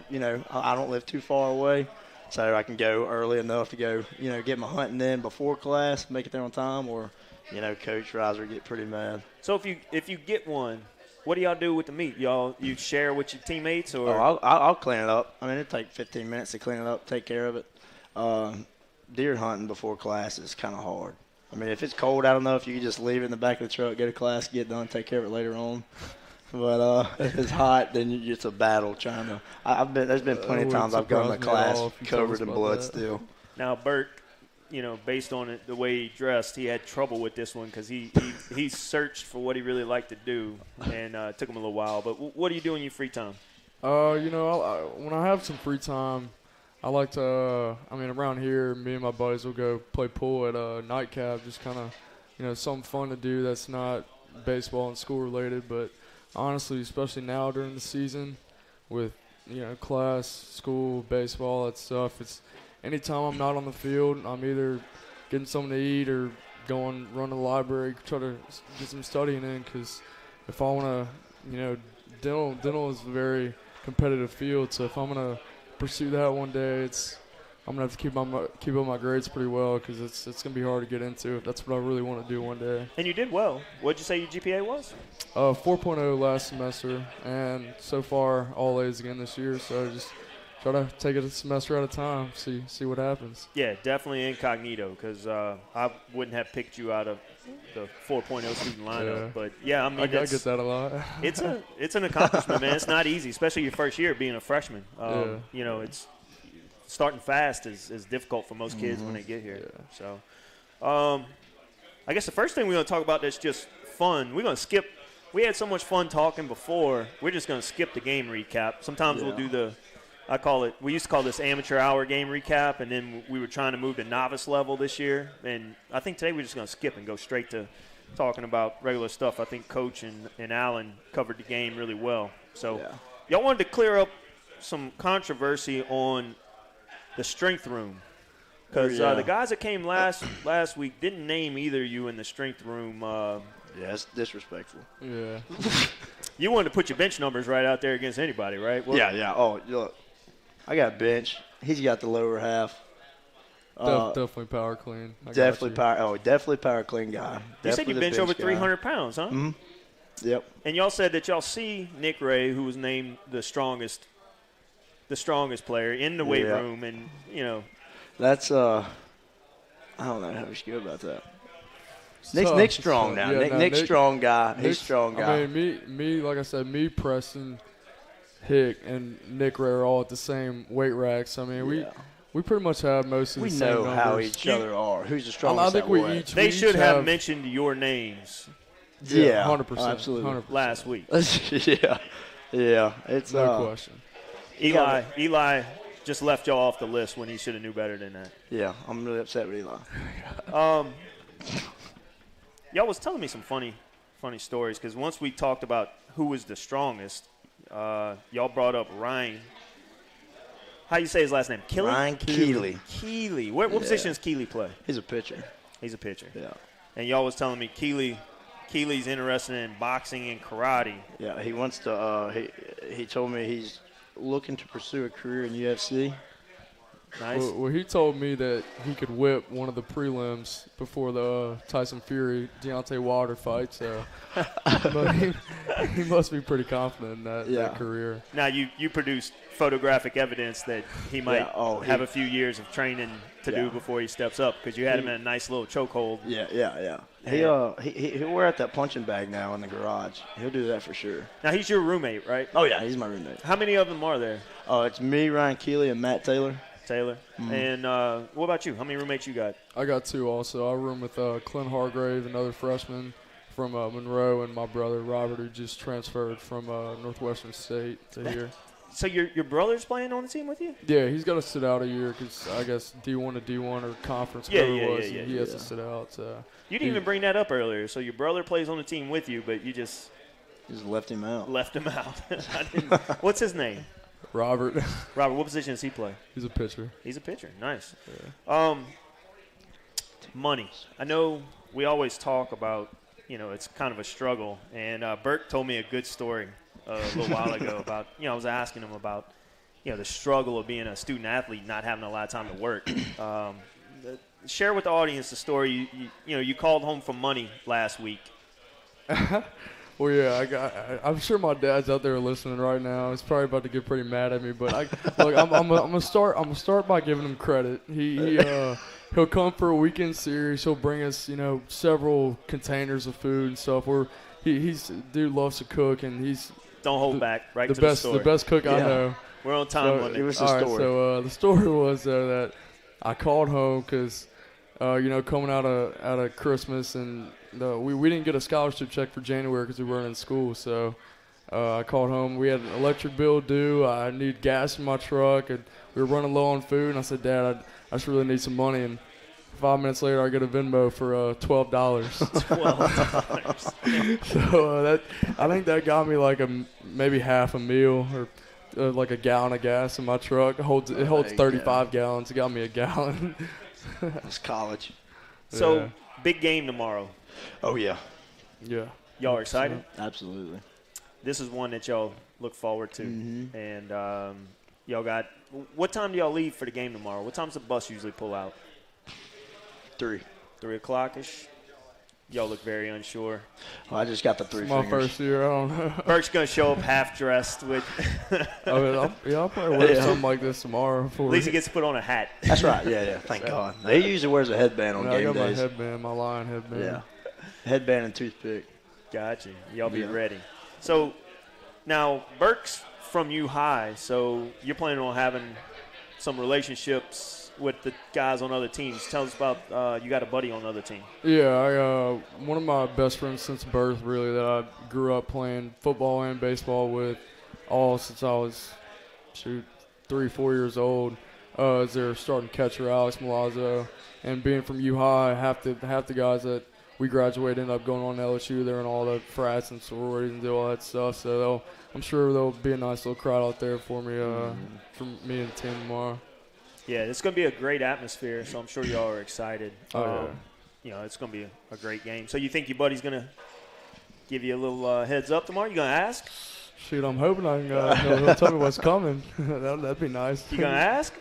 I don't live too far away, so I can go early enough to go, get my hunting in before class, make it there on time, or, Coach Reiser get pretty mad. So if you get one, what do y'all do with the meat? You share with your teammates, or? I'll clean it up. I mean, it'll take 15 minutes to clean it up, take care of it. Deer hunting before class is kind of hard. I mean, if it's cold out enough, you can just leave it in the back of the truck, go to class, get done, take care of it later on. But if it's hot, then it's a battle trying to. There's been plenty of times I've gone to class covered in blood still. Now, Bert, based on it, the way he dressed, he had trouble with this one because he searched for what he really liked to do, and it took him a little while. But what do you do in your free time? When I have some free time, I like to, around here, me and my buddies will go play pool at Nightcap, just kind of, something fun to do that's not baseball and school related. But honestly, especially now during the season with, class, school, baseball, that stuff, it's anytime I'm not on the field, I'm either getting something to eat or run to the library, try to get some studying in, because if I want to, dental is a very competitive field, so if I'm going to pursue that one day, I'm going to have to keep up my grades pretty well, because it's going to be hard to get into if that's what I really want to do one day. And you did well. What did you say your GPA was? 4.0 last semester, and so far all A's again this year, so just try to take it a semester at a time, see what happens. Yeah, definitely incognito, because I wouldn't have picked you out of the 4.0 student lineup. Yeah. But, yeah, I get that a lot. it's an accomplishment, man. It's not easy, especially your first year being a freshman. It's starting fast is difficult for most kids when they get here. Yeah. So I guess the first thing we're going to talk about that's just fun, we're going to skip. We had so much fun talking before. We're just going to skip the game recap. Sometimes we'll do we used to call this amateur hour game recap, and then we were trying to move to novice level this year. And I think today we're just going to skip and go straight to talking about regular stuff. I think Coach and Alan covered the game really well. So y'all wanted to clear up some controversy on the strength room, because the guys that came last week didn't name either of you in the strength room. That's disrespectful. Yeah. You wanted to put your bench numbers right out there against anybody, right? Well, yeah. Oh, look, I got bench. He's got the lower half. Definitely power clean. Definitely power clean guy. You said you bench over 300 pounds, huh? Mm-hmm. Yep. And y'all said that y'all see Nick Ray, who was named the strongest player in the weight room, and that's I don't know how we should go about that. Nick's strong now. Yeah, Nick's strong guy. He's strong guy. I mean, me, like I said, me, Preston, Hick, and Nick Ray are all at the same weight racks. I mean, we pretty much have most of the same numbers. We know how each other are. Who's the strongest? I think they should have mentioned your names. Yeah, 100%. Absolutely. 100%. Last week. Yeah. It's no question. Eli just left y'all off the list when he should have knew better than that. Yeah, I'm really upset with Eli. Y'all was telling me some funny stories, because once we talked about who was the strongest, y'all brought up Ryan. How you say his last name? Keeley? Ryan Keeley. Keeley. What position does Keeley play? He's a pitcher. He's a pitcher. Yeah. And y'all was telling me Keeley's interested in boxing and karate. Yeah, he wants to. He told me he's looking to pursue a career in UFC. Nice. Well, he told me that he could whip one of the prelims before the Tyson Fury Deontay Wilder fight. So, but he must be pretty confident in that career. Now you produced photographic evidence that he might have a few years of training to do before he steps up, because you had him in a nice little chokehold. Yeah. He'll wear out that punching bag now in the garage. He'll do that for sure. Now he's your roommate, right? Oh yeah, he's my roommate. How many of them are there? It's me, Ryan Keeley, and Matt Taylor. Mm-hmm. And what about you? How many roommates you got? I got 2 also. I room with Clint Hargrave, another freshman from Monroe, and my brother Robert, who just transferred from Northwestern State to here. So your brother's playing on the team with you? Yeah, he's got to sit out a year because I guess D1 to D1 or conference, whatever it was, he has to sit out. So. You didn't even bring that up earlier. So your brother plays on the team with you, but you just left him out. What's his name? Robert, what position does he play? He's a pitcher. He's a pitcher. Nice. Yeah. Money. I know we always talk about, it's kind of a struggle. And Burke told me a good story a little while ago about, I was asking him about, the struggle of being a student athlete, not having a lot of time to work. Share with the audience the story. You called home for money last week. Well, yeah, I'm sure my dad's out there listening right now. He's probably about to get pretty mad at me, but I'm gonna start by giving him credit. He'll come for a weekend series. He'll bring us, several containers of food and stuff. Dude loves to cook, and he's don't hold back. Right, the best cook I know. We're on time. It was the story. Right, so the story was that I called home because coming out of Christmas, and we didn't get a scholarship check for January because we weren't in school. So I called home. We had an electric bill due. I need gas in my truck, and we were running low on food. And I said, Dad, I just really need some money. And 5 minutes later, I get a Venmo for $12. $12. So I think that got me like maybe half a meal or like a gallon of gas in my truck. It holds 35 gallons. It got me a gallon. It's college. So big game tomorrow. Oh yeah. Yeah. Y'all are excited? Absolutely. This is one that y'all look forward to, and y'all got. What time do y'all leave for the game tomorrow? What time's the bus usually pull out? 3 o'clock-ish. Y'all look very unsure. Well, I just got the 3 it's fingers. my first year. I don't know. Burke's gonna show up half dressed with. I'll probably wear something like this tomorrow. At least he gets to put on a hat. That's right. Yeah. Thank God. He usually wears a headband on game days. I got my headband, my lion headband. Yeah. Headband and toothpick. Gotcha. Y'all be ready. So now Burke's from U High, so you're planning on having some relationships with the guys on other teams. Tell us about you got a buddy on the other team. Yeah, one of my best friends since birth, really, that I grew up playing football and baseball with all since I was, 3-4 years old. Is their starting catcher, Alex Milazzo. And being from U High, half the guys that we graduated ended up going on to LSU. They're in all the frats and sororities and do all that stuff. So I'm sure there'll be a nice little crowd out there for me, for me and the team tomorrow. Yeah, it's going to be a great atmosphere, so I'm sure y'all are excited. It's going to be a great game. So you think your buddy's going to give you a little heads up tomorrow? You going to ask? Shoot, I'm hoping I can he'll tell me what's coming. That'd be nice. You going to ask?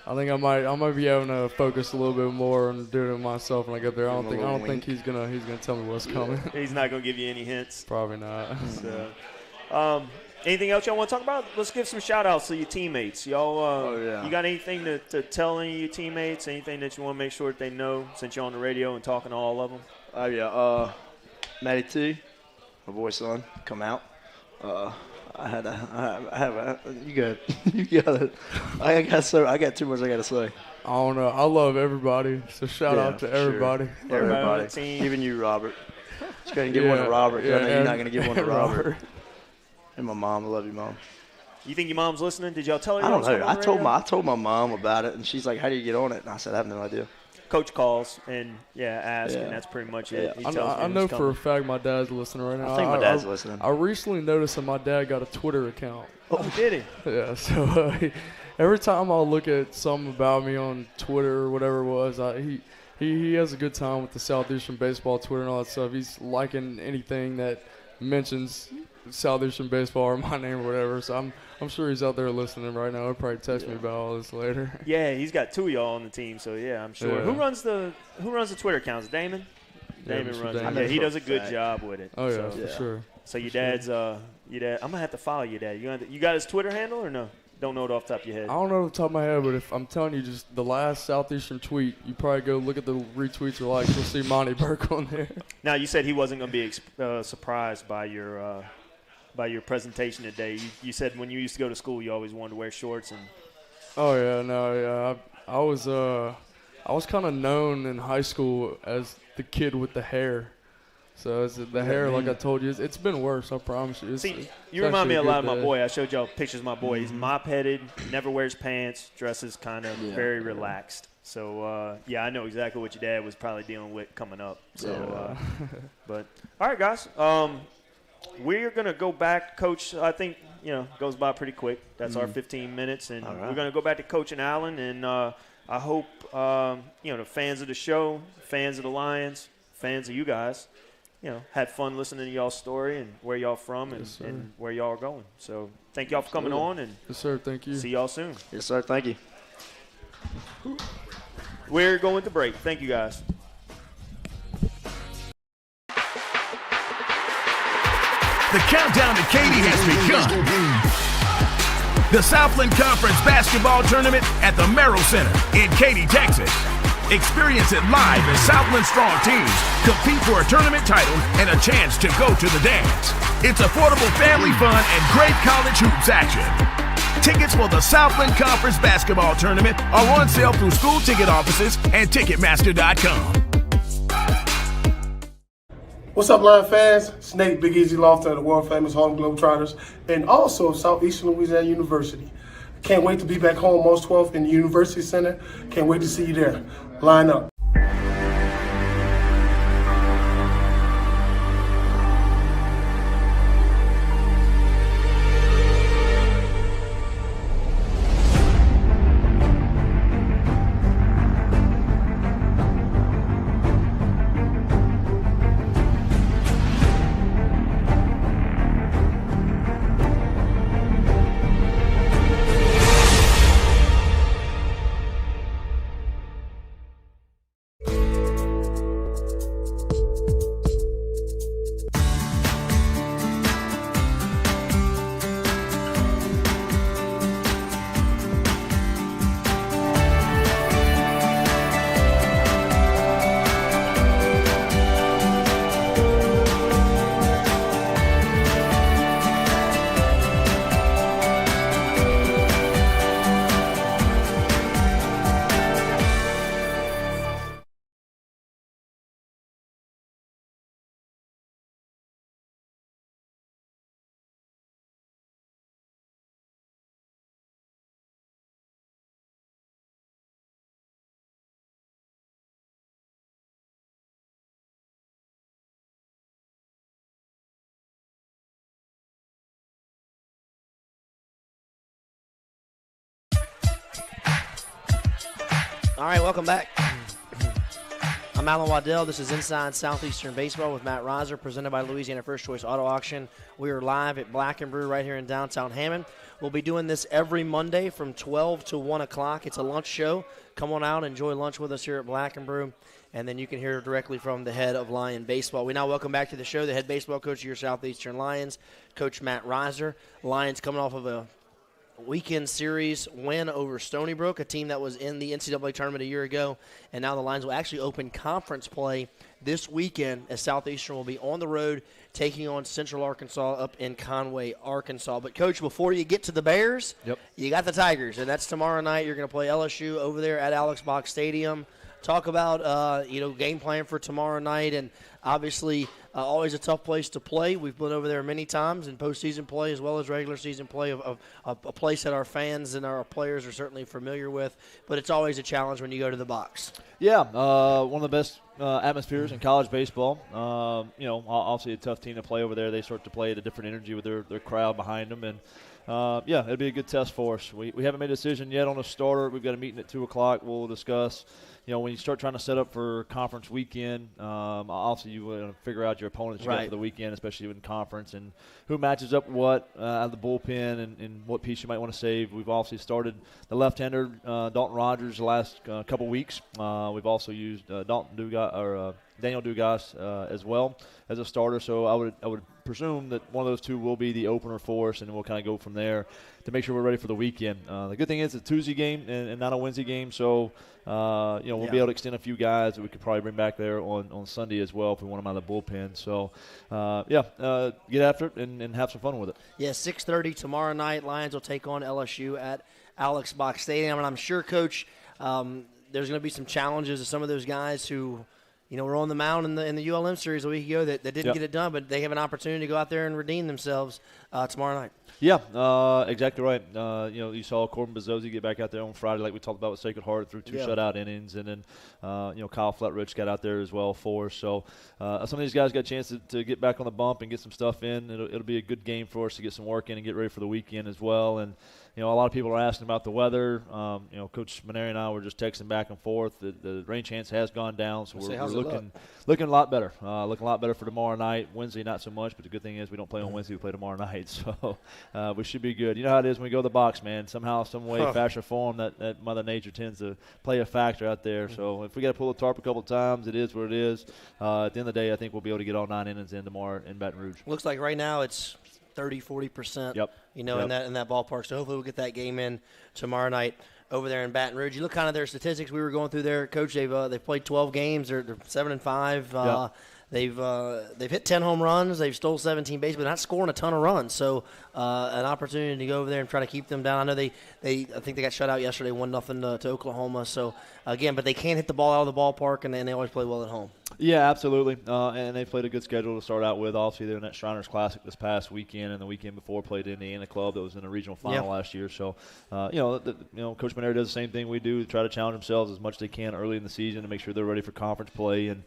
I think I might be having to focus a little bit more and do it myself when I get there. I don't think he's gonna tell me what's coming. He's not gonna give you any hints. Probably not. So, anything else y'all want to talk about? Let's give some shout outs to your teammates. Y'all, you got anything to tell any of your teammates? Anything that you want to make sure that they know since you're on the radio and talking to all of them? Oh yeah, Matty T, my boy's son, come out. I got too much I gotta say. I don't know. I love everybody. So shout out to everybody. Sure. Everybody. Even you, Robert. Just go ahead and give one to Robert. I know you're not gonna give one to Robert. And my mom. I love you, Mom. You think your mom's listening? Did y'all tell her? I don't know. I told my mom about it, and she's like, "How do you get on it?" And I said, "I have no idea." Coach calls and ask, and that's pretty much it. Yeah. I know for a fact my dad's listening right now. I think my dad's listening. I recently noticed that my dad got a Twitter account. Oh, did he? Yeah. So every time I look at something about me on Twitter or whatever it was, he has a good time with the Southeastern baseball Twitter and all that stuff. He's liking anything that mentions Southeastern baseball or my name or whatever. So I'm sure he's out there listening right now. He'll probably text me about all this later. Yeah, he's got 2 of y'all on the team, so yeah, I'm sure. Yeah. Who runs the Twitter accounts? Damon? Damon runs it. Yeah, he does a good job with it. Oh yeah, for sure. So your dad's I'm gonna have to follow your dad. You got his Twitter handle or no? Don't know it off the top of your head. I don't know off the top of my head, but if I'm telling you, just the last Southeastern tweet, you probably go look at the retweets or likes. You'll see Monty Burke on there. Now you said he wasn't gonna be surprised by your presentation today. You said when you used to go to school, you always wanted to wear shorts and. Oh yeah, no, yeah. I was kind of known in high school as the kid with the hair. So the hair, like I told you, it's been worse. I promise you. See, you remind me a lot of my boy. I showed y'all pictures of my boy. He's mop-headed, never wears pants, dresses kind of very relaxed. So, I know exactly what your dad was probably dealing with coming up. So, but all right, guys. We're going to go back, Coach. I think, goes by pretty quick. That's our 15 minutes. And we're going to go back to Coach and Allen. And I hope, the fans of the show, fans of the Lions, fans of you guys, had fun listening to y'all's story and where y'all from and where y'all are going. So thank y'all for coming on. And yes, sir. Thank you. See y'all soon. Yes, sir. Thank you. We're going to break. Thank you, guys. The countdown to Katy has begun. The Southland Conference Basketball Tournament at the Merrill Center in Katy, Texas. Experience it live as Southland strong teams compete for a tournament title and a chance to go to the dance. It's affordable family fun and great college hoops action. Tickets for the Southland Conference Basketball Tournament are on sale through school ticket offices and Ticketmaster.com. What's up, Lion fans? It's Nate Big Easy Lofton of the world-famous Harlem Globetrotters and also of Southeastern Louisiana University. Can't wait to be back home March 12th in the University Center. Can't wait to see you there. Line up. All right, welcome back. I'm Alan Waddell. This is Inside Southeastern Baseball with Matt Reiser, presented by Louisiana First Choice Auto Auction. We are live at Black & Brew right here in downtown Hammond. We'll be doing this every Monday from 12 to 1 o'clock. It's a lunch show. Come on out, enjoy lunch with us here at Black & Brew, and then you can hear directly from the head of Lion Baseball. We now welcome back to the show the head baseball coach of your Southeastern Lions, Coach Matt Reiser. Lions coming off of a weekend series win over Stony Brook, a team that was in the NCAA tournament a year ago, and now the Lions will actually open conference play this weekend as Southeastern will be on the road taking on Central Arkansas up in Conway, Arkansas. But, Coach, before you get to the Bears, you got the Tigers, and that's tomorrow night. You're going to play LSU over there at Alex Box Stadium. Talk about, game plan for tomorrow night, and obviously always a tough place to play. We've been over there many times in postseason play as well as regular season play, of a place that our fans and our players are certainly familiar with, but it's always a challenge when you go to the box. Yeah, one of the best atmospheres in college baseball. Obviously a tough team to play over there. They start to play at a different energy with their crowd behind them, and it'll be a good test for us. We haven't made a decision yet on a starter. We've got a meeting at 2 o'clock. We'll discuss. When you start trying to set up for conference weekend, obviously you want to figure out your opponents you got for the weekend, especially in conference, and who matches up what out of the bullpen and what piece you might want to save. We've obviously started the left-hander Dalton Rogers the last couple weeks. We've also used Daniel Dugas as well as a starter. So I would presume that one of those two will be the opener for us, and we'll kind of go from there to make sure we're ready for the weekend. The good thing is it's a Tuesday game and not a Wednesday game, so we'll be able to extend a few guys that we could probably bring back there on Sunday as well if we want them out of the bullpen. So, get after it and have some fun with it. Yeah, 6:30 tomorrow night. Lions will take on LSU at Alex Box Stadium, and I'm sure, Coach, there's going to be some challenges to some of those guys who – were on the mound in the ULM series a week ago that didn't get it done, but they have an opportunity to go out there and redeem themselves tomorrow night. Yeah, exactly right. You saw Corbin Bezzosi get back out there on Friday, like we talked about with Sacred Heart, through two shutout innings, and then Kyle Fletridge got out there as well for us. So some of these guys got a chance to get back on the bump and get some stuff in. It'll be a good game for us to get some work in and get ready for the weekend as well. And a lot of people are asking about the weather. Coach Maneri and I were just texting back and forth. The rain chance has gone down, so we're looking a lot better. Looking a lot better for tomorrow night. Wednesday, not so much, but the good thing is we don't play on Wednesday. We play tomorrow night, so we should be good. You know how it is when we go to the box, man. Somehow, some way, fashion, or form, that Mother Nature tends to play a factor out there. So if we got to pull the tarp a couple of times, it is what it is. At the end of the day, I think we'll be able to get all 9 innings in tomorrow in Baton Rouge. Looks like right now it's 30-40%. In that ballpark. So hopefully we'll get that game in tomorrow night over there in Baton Rouge. You look kind of their statistics. We were going through there, Coach. They've played 12 games. They're 7-5. They've hit 10 home runs. They've stole 17 bases, but not scoring a ton of runs. So an opportunity to go over there and try to keep them down. I know I think they got shut out yesterday, 1-0 to Oklahoma. So again, but they can't hit the ball out of the ballpark, and they always play well at home. Yeah, absolutely. And they played a good schedule to start out with. Obviously, they're in that Shriners Classic this past weekend, and the weekend before played the Indiana club that was in a regional final last year. So, Coach Maneri does the same thing we do, try to challenge themselves as much as they can early in the season to make sure they're ready for conference play. And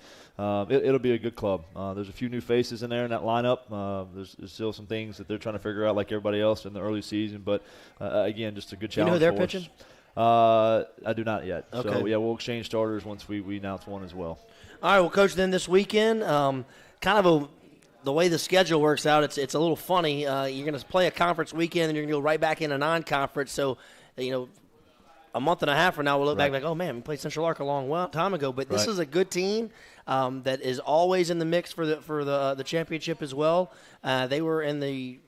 it'll be a good club. There's a few new faces in there in that lineup. There's still some things that they're trying to figure out like everybody else in the early season. But, again, just a good challenge. You know who they're for pitching? I do not yet. Okay. So, we'll exchange starters once we announce one as well. All right, well, Coach, then this weekend, the way the schedule works out, it's a little funny. You're going to play a conference weekend, and you're going to go right back into non-conference. So, a month and a half from now, we'll look back like, oh, man, we played Central Arc a long time ago. But this is a good team that is always in the mix for the championship as well. They were in the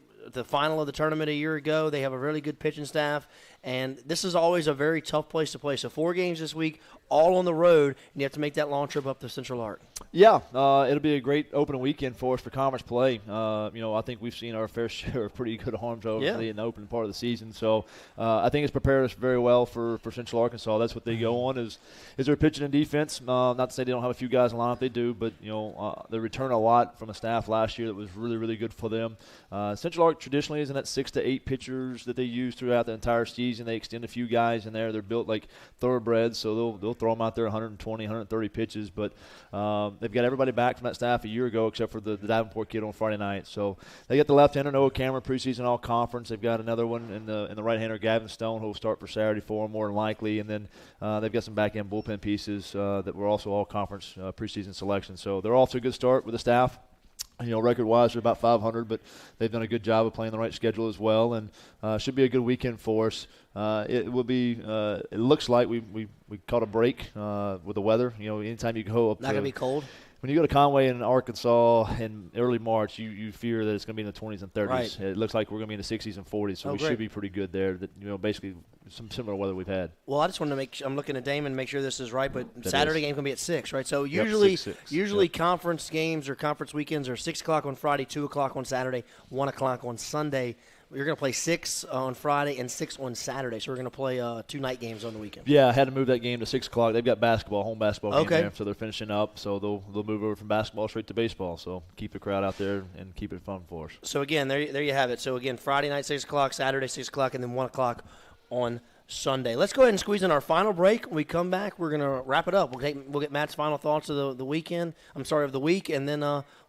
final of the tournament a year ago. They have a really good pitching staff. And this is always a very tough place to play. So 4 games this week, all on the road, and you have to make that long trip up to Central Arc. Yeah, it'll be a great opening weekend for us for conference play. I think we've seen our fair share of pretty good arms over in the opening part of the season. So I think it's prepared us very well for Central Arkansas. That's what they go on is their pitching and defense. Not to say they don't have a few guys in lineup, they do, but they return a lot from a staff last year that was really, really good for them. Central Arc traditionally is in that 6 to 8 pitchers that they use throughout the entire season. They extend a few guys in there. They're built like thoroughbreds, so they'll throw them out there 120, 130 pitches. But they've got everybody back from that staff a year ago except for the Davenport kid on Friday night. So they got the left-hander Noah Cameron preseason all conference. They've got another one in the right-hander Gavin Stone who will start for Saturday for them more than likely. And then they've got some back-end bullpen pieces that were also all conference preseason selection. So they're off to a good start with the staff. Record-wise, they're about 500, but they've done a good job of playing the right schedule as well, and should be a good weekend for us. It will be. It looks like we caught a break with the weather. Anytime you go up, not gonna be cold. When you go to Conway in Arkansas in early March, you fear that it's going to be in the 20s and 30s. Right. It looks like we're going to be in the 60s and 40s, so we should be pretty good there. Basically some similar weather we've had. Well, I just want to I'm looking at Damon to make sure this is right, but That Saturday is. game's going to be at 6, right? So Yep, usually 6. conference games or conference weekends are 6 o'clock on Friday, 2 o'clock on Saturday, 1 o'clock on Sunday. You're going to play 6 on Friday and 6 on Saturday, so we're going to play 2 night games on the weekend. Yeah, I had to move that game to 6 o'clock. They've got home basketball game Okay. there, so they're finishing up. So they'll move over from basketball straight to baseball. So keep the crowd out there and keep it fun for us. So, again, there you have it. So, again, Friday night, 6 o'clock, Saturday, 6 o'clock, and then 1 o'clock on Sunday. Let's go ahead and squeeze in our final break. When we come back, we're going to wrap it up. We'll get Matt's final thoughts of the week, and then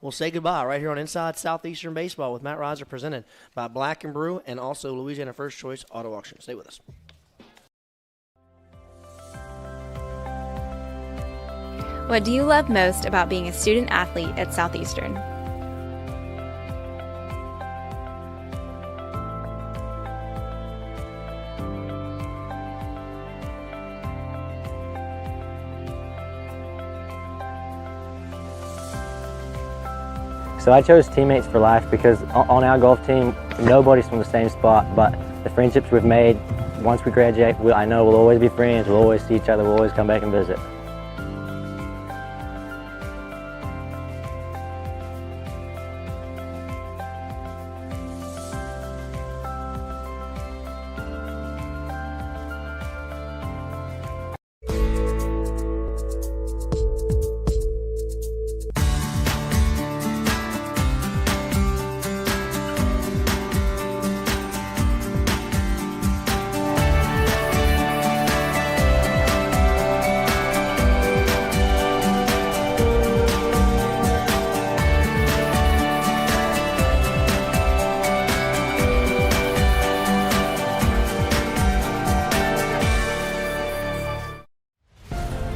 we'll say goodbye right here on Inside Southeastern Baseball with Matt Reiser, presented by Black & Brew and also Louisiana First Choice Auto Auction. Stay with us. What do you love most about being a student athlete at Southeastern? So I chose teammates for life because on our golf team, nobody's from the same spot, but the friendships we've made, once we graduate, I know we'll always be friends, we'll always see each other, we'll always come back and visit.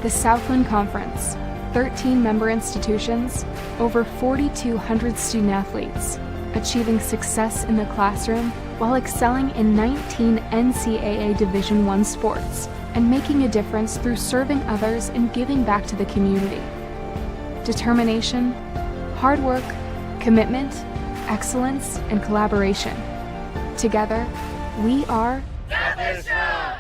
The Southland Conference, 13 member institutions, over 4,200 student athletes, achieving success in the classroom while excelling in 19 NCAA Division I sports and making a difference through serving others and giving back to the community. Determination, hard work, commitment, excellence, and collaboration. Together, we are Southeastern!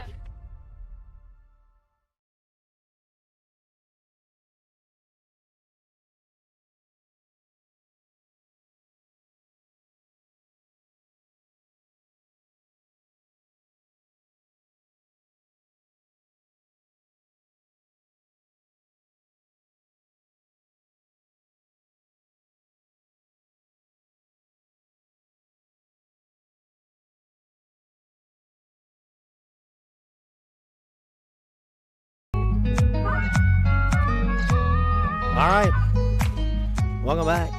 All right. Welcome back.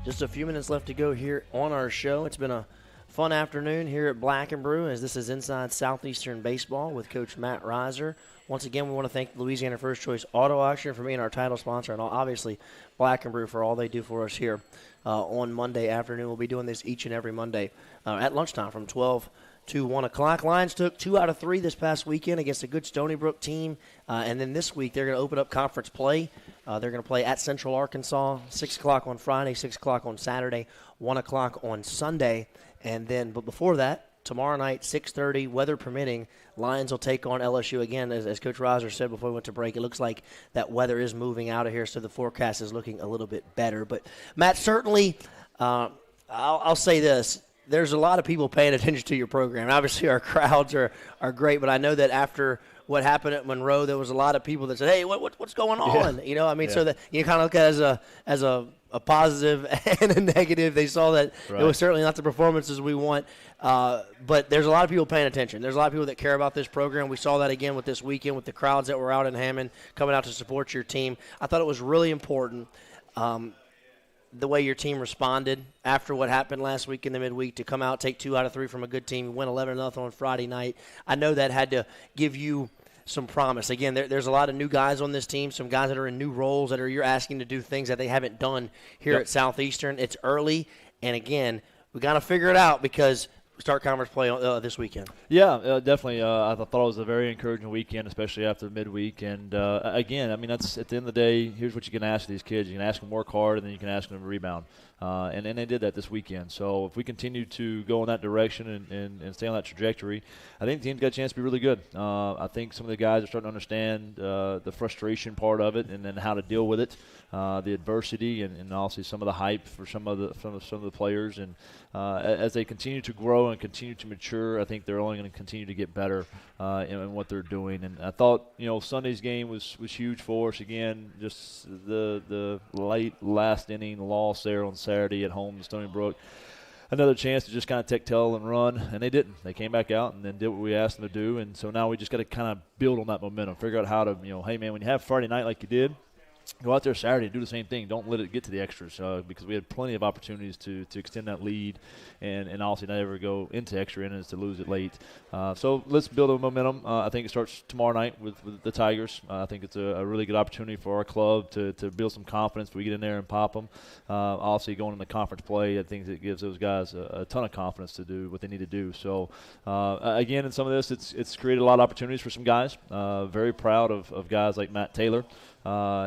Just a few minutes left to go here on our show. It's been a fun afternoon here at Black and Brew as this is Inside Southeastern Baseball with Coach Matt Reiser. Once again, we want to thank Louisiana First Choice Auto Auction for being our title sponsor, and obviously Black and Brew for all they do for us here on Monday afternoon. We'll be doing this each and every Monday at lunchtime from 12 to 1 o'clock. Lions took 2 out of 3 this past weekend against a good Stony Brook team, and then this week they're going to open up conference play. They're going to play at Central Arkansas, 6 o'clock on Friday, 6 o'clock on Saturday, 1 o'clock on Sunday, and then but before that, tomorrow night, 6:30, weather permitting, Lions will take on LSU again. As Coach Reiser said before we went to break, it looks like that weather is moving out of here, so the forecast is looking a little bit better. But, Matt, certainly I'll say this. There's a lot of people paying attention to your program. Obviously, our crowds are great, but I know that after what happened at Monroe, there was a lot of people that said, hey, what's going on? Yeah. You know, I mean, Yeah. so that you kind of look at it as a positive and a negative. They saw that Right. it was certainly not the performances we want, but there's a lot of people paying attention. There's a lot of people that care about this program. We saw that again with this weekend with the crowds that were out in Hammond coming out to support your team. I thought it was really important the way your team responded after what happened last week in the midweek to come out, take 2 out of 3 from a good team, win 11-0 on Friday night. I know that had to give you some promise. Again, there's a lot of new guys on this team, some guys that are in new roles that you're asking to do things that they haven't done here at Southeastern. It's early, and again, we got to figure it out because we start conference play this weekend. Yeah, definitely. I thought it was a very encouraging weekend, especially after midweek. And, again, I mean, that's at the end of the day, here's what you can ask these kids. You can ask them to work hard, and then you can ask them to rebound. And they did that this weekend. So if we continue to go in that direction and stay on that trajectory, I think the team's got a chance to be really good. I think some of the guys are starting to understand the frustration part of it and then how to deal with it, the adversity, and also some of the hype for some of the players. And as they continue to grow and continue to mature, I think they're only going to continue to get better in what they're doing. And I thought, Sunday's game was huge for us. Again, just the late last inning loss there on Saturday at home to Stony Brook. Another chance to just kind of take tail and run, and they didn't. They came back out and then did what we asked them to do. And so now we just got to kind of build on that momentum, figure out how to, hey, man, when you have Friday night like you did, go out there Saturday and do the same thing. Don't let it get to the extras because we had plenty of opportunities to extend that lead and also not ever go into extra innings to lose it late. So let's build a momentum. I think it starts tomorrow night with the Tigers. I think it's a really good opportunity for our club to build some confidence if we get in there and pop them. Also, going into conference play, I think it gives those guys a ton of confidence to do what they need to do. So, again, in some of this, it's created a lot of opportunities for some guys. Very proud of guys like Matt Taylor.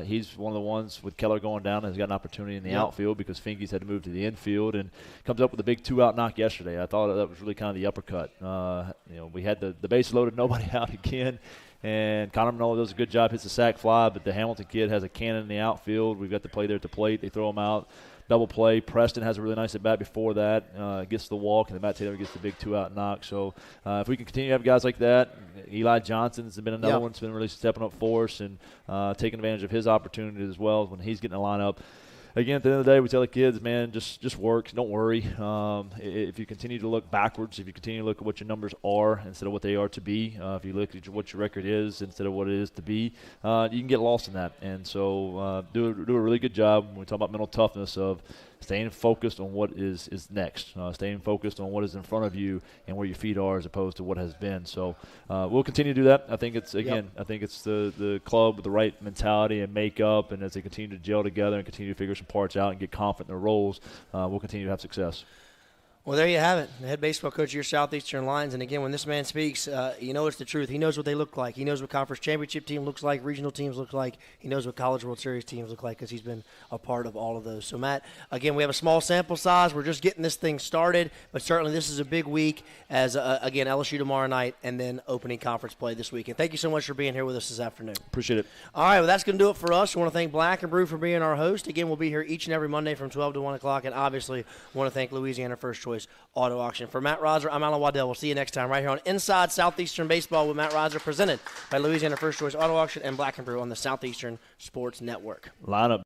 He's one of the ones with Keller going down and has got an opportunity in the outfield because Finke's had to move to the infield and comes up with a big 2-out knock yesterday. I thought that was really kind of the uppercut. We had the base loaded, nobody out again, and Connor Manola does a good job, hits the sac fly, but the Hamilton kid has a cannon in the outfield. We've got the play there at the plate. They throw him out. Double play. Preston has a really nice at-bat before that, gets the walk, and then Matt Taylor gets the big 2-out knock. So if we can continue to have guys like that, Eli Johnson's been another one that's been really stepping up for us and taking advantage of his opportunities as well when he's getting a lineup. Again, at the end of the day, we tell the kids, man, just work. Don't worry. If you continue to look backwards, if you continue to look at what your numbers are instead of what they are to be, if you look at what your record is instead of what it is to be, you can get lost in that. And so do a really good job when we talk about mental toughness of staying focused on what is next, staying focused on what is in front of you and where your feet are as opposed to what has been. So we'll continue to do that. I think it's, again, I think it's the club with the right mentality and makeup, and as they continue to gel together and continue to figure some parts out and get confident in their roles, we'll continue to have success. Well, there you have it. The head baseball coach of your Southeastern Lions. And, again, when this man speaks, you know it's the truth. He knows what they look like. He knows what conference championship team looks like, regional teams look like. He knows what College World Series teams look like because he's been a part of all of those. So, Matt, again, we have a small sample size. We're just getting this thing started. But certainly this is a big week as, again, LSU tomorrow night and then opening conference play this weekend. Thank you so much for being here with us this afternoon. Appreciate it. All right, well, that's going to do it for us. We want to thank Black and Brew for being our host. Again, we'll be here each and every Monday from 12 to 1 o'clock. And, obviously, we want to thank Louisiana First Choice Auto Auction. For Matt Reiser, I'm Alan Waddell. We'll see you next time right here on Inside Southeastern Baseball with Matt Reiser, presented by Louisiana First Choice Auto Auction and Black and Brew on the Southeastern Sports Network. Lineup.